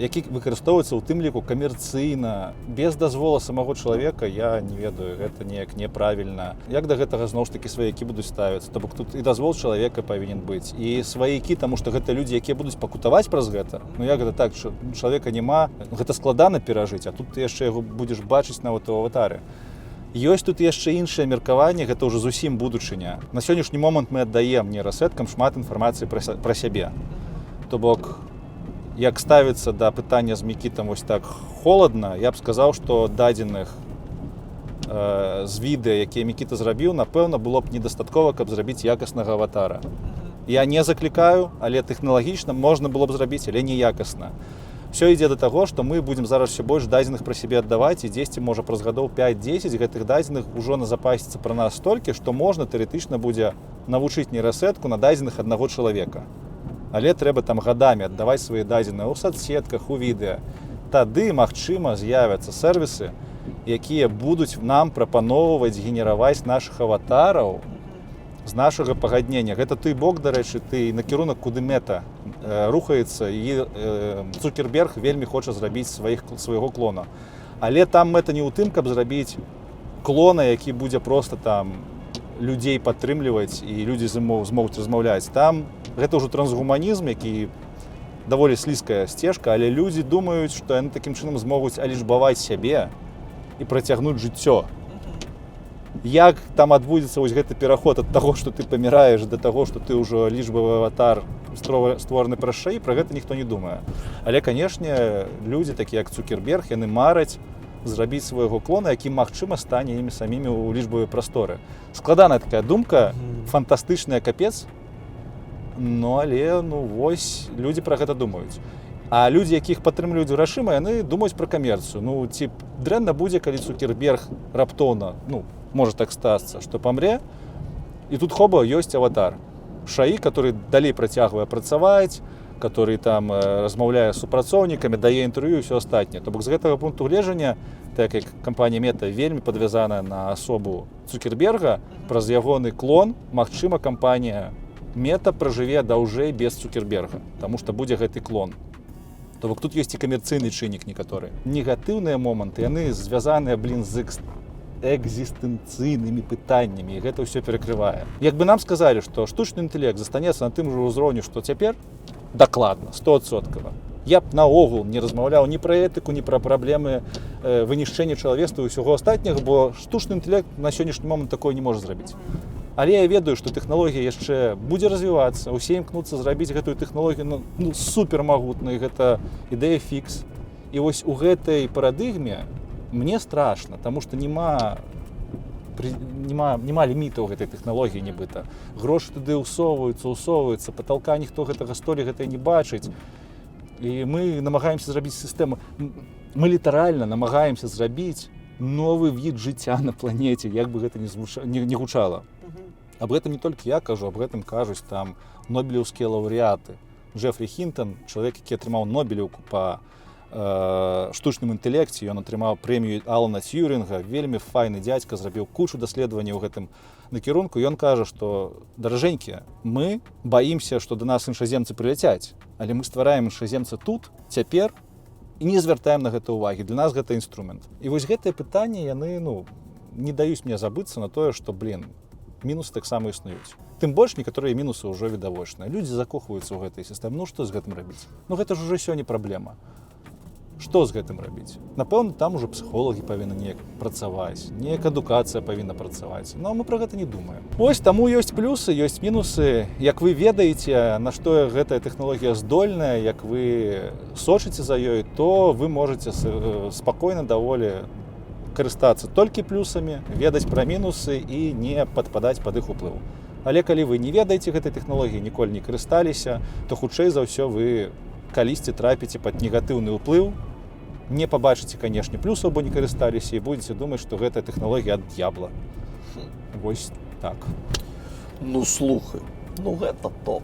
які выкарыстоўваецца ў тым ліку камерцыйна, без дазвола самого чалавека, я не ведаю, гэта неяк неправільна. Як да гэтага зноў ж такі сваякі будуць ставіцца? То бок тут і дазвол чалавека павінен быць, і сваякі, таму што гэта людзі, якія будуць пакутаваць праз гэта. Як гэта так, што чалавека няма, гэта складана перажыць, а тут ты яшчэ яго будзеш бачыць нават у аватары. Ёсць тут яшчэ іншае меркаванне, гэта ўжо зусім будучыня. На сённяшні момант мы аддаем нейрасеткам шмат інфармацыі пра сябе. То бок, як ставіцца да пытання з Мікітам вось так холадна, я б сказаў, што дадзеных з відэа, якія Мікіта зрабіў, напэўна, было б недастаткова, каб зрабіць якаснага аватара. Я не заклікаю, але тэхналагічна можна было б зрабіць, але не якасна. Все ідзе да таго, што мы будзем зараз все больш дадзеных пра сябе аддаваць, і дзесьці, можа, праз гадоў 5-10 гэтых дадзеных ужо назапасіцца пра нас столькі, што можна тэарэтычна будзе навучыць нейрасетку на дадзеных аднаго чалавека. Але трэба там гадамі аддаваць свае дадзеныя ў соцсетках, у відэа. Тады, магчыма, з'явяцца сервісы, якія будуць нам прапаноўваць генераваць нашых аватараў з нашага пагаднення. Гэта той бок, дарэчы, ты накірунак, куды мета рухаецца, і Цукерберг вельмі хоча зрабіць свайго клона. Але там мэта не ў тым, каб зрабіць клона, які будзе проста там людзей падтрымліваць і людзі змогуць размаўляць. Там гэта ўжо трансгуманізм, які даволі слізкая сцежка, але людзі думаюць, што яны такім чынам змогуць алічбаваць сябе і працягнуць жыццё. Як там адбудзецца вось гэты пераход ад таго, што ты паміраеш, да таго, што ты ўжо лічбавы аватар створаны праз шыі, пра гэта ніхто не думае. Але, канешне, людзі, такія як Цукерберг, яны мараць зрабіць свайго клона, які, магчыма, стане імі самімі ў лічбавай прасторы. Складаная такая думка, фантастычная капец, але, вось, людзі пра гэта думаюць. А людзі, якіх падтрымліваюць грашыма, яны думаюць пра камерцыю. Ці дрэнна будзе, калі Цукерберг раптоўна, можа так стацца, што памре, і тут хоба ёсць аватар. Шаі, который далей працягвае працаваць, который там размаўляе з супрацоўнікамі, дае інтэрв'ю і ўсё астатняе. То бок з гэтага пункту гледжання, так як кампанія Мета вельмі падвязана на асобу Цукерберга, праз ягоны клон, магчыма, кампанія Мета пражыве даўжэй без Цукерберга, таму што будзе гэты клон. То бок тут ёсць і камерцыйны чыннік некаторы. Негатыўныя моманты, яны звязаныя, з экзістэнцыйнымі пытаннямі, і гэта ўсё перакрывае. Як бы нам сказалі, што штучны інтэлект застанецца на тым жа ўзроўню, што цяпер, Дакладна, 100%. Я б наогул не размаўляў ні пра этыку, ні пра праблемы вынішчэння чалавецтва і ўсяго астатняга, бо штучны інтэлект на сённяшні момант такое не можа зрабіць. Але я ведаю, што тэхналогія яшчэ будзе развівацца, усе імкнуцца зрабіць гэтую тэхналогію супермагутнай, гэта ідэя фікс. І вось у гэтай парадыгме мне страшна, таму што няма лімітаў гэтай тэхналогіі нібыта. Грошы туды ўсоўваюцца, паталка ніхто гэтага столі гэтай не бачыць. І мы намагаемся зрабіць сістэму, мы літаральна намагаемся зрабіць новы від жыцця на планеце, як бы гэта не гучала. Аб гэтым не толькі я кажу, аб гэтым кажуць там нобелеўскія лаўрэаты. Джефрі Хінтон, чалавек, які атрымаў Нобелеўку па штучным інтэлекце, ён атрымаў прэмію Алана Тьюрінга, вельмі файны дзядзька, зрабіў кучу даследаванняў у гэтым накірунку. Ён кажа, што, даражэнькія, мы баімся, што да нас іншаземцы прыляцяць, але мы ствараем іншаземца тут, цяпер, і не звяртаем на гэта ўвагі. Для нас гэта інструмент. І вось гэтыя пытанні, яны не даюць мне забыцца на тое, што, мінусы таксама існуюць. Тым больш некаторыя мінусы ўжо відавочныя. Людзі закохваюцца ў гэтай сістэме. Што з гэтым рабіць? Гэта ж ужо сёння праблема. Што з гэтым рабіць? Напэўна, там ужо псіхолагі павінны неяк працаваць, неяк адукацыя павінна працаваць. Но мы пра гэта не думаем. Вось таму ёсць плюсы, ёсць мінусы. Як вы ведаеце, на што гэтая тэхналогія здольная, як вы сочыце за ёй, то вы можаце спакойна даволі карыстацца толькі плюсамі, ведаць пра мінусы і не падпадаць пад іх уплыў. Але калі вы не ведаеце гэтай тэхналогіі, ніколі не карысталіся, то хутчэй за ўсё вы калісьці трапіце пад негатыўны ўплыў, не пабачыце, канешне, плюсаў, бо не карысталіся, і будзеце думаць, што гэтая тэхналогія ад д'ябла. Вось так. Слухай, гэта топ.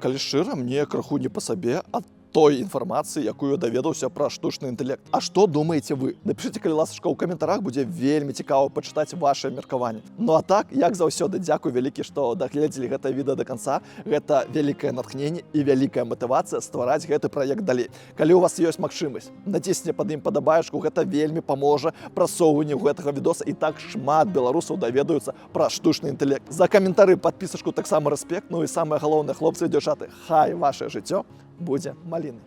Калі шчыра, мне крыху не па сабе ад той інфармацыі, якую даведаўся пра штучны інтэлект. А што думаеце вы? Напішыце, калі ласачка, у каментарах, будзе вельмі цікава пачытаць вашае меркаванне. Ну а так, як заўсёды, дзякуй вялікі, што дагледзелі гэта відэа да канца. Гэта вялікае натхненне і вялікая матывацыя ствараць гэты праект далей. Калі у вас ёсць магчымасць, націсне пад ім падабаешку, гэта вельмі паможа прасоўванню гэтага відоса, і так шмат беларусаў даведаюцца пра штучны інтэлект. За каментары, падпісачку таксама рэспект, ну і самае галоўнае, хлопцы і дзяўчаты, хай ваше жыццё будзе маліны.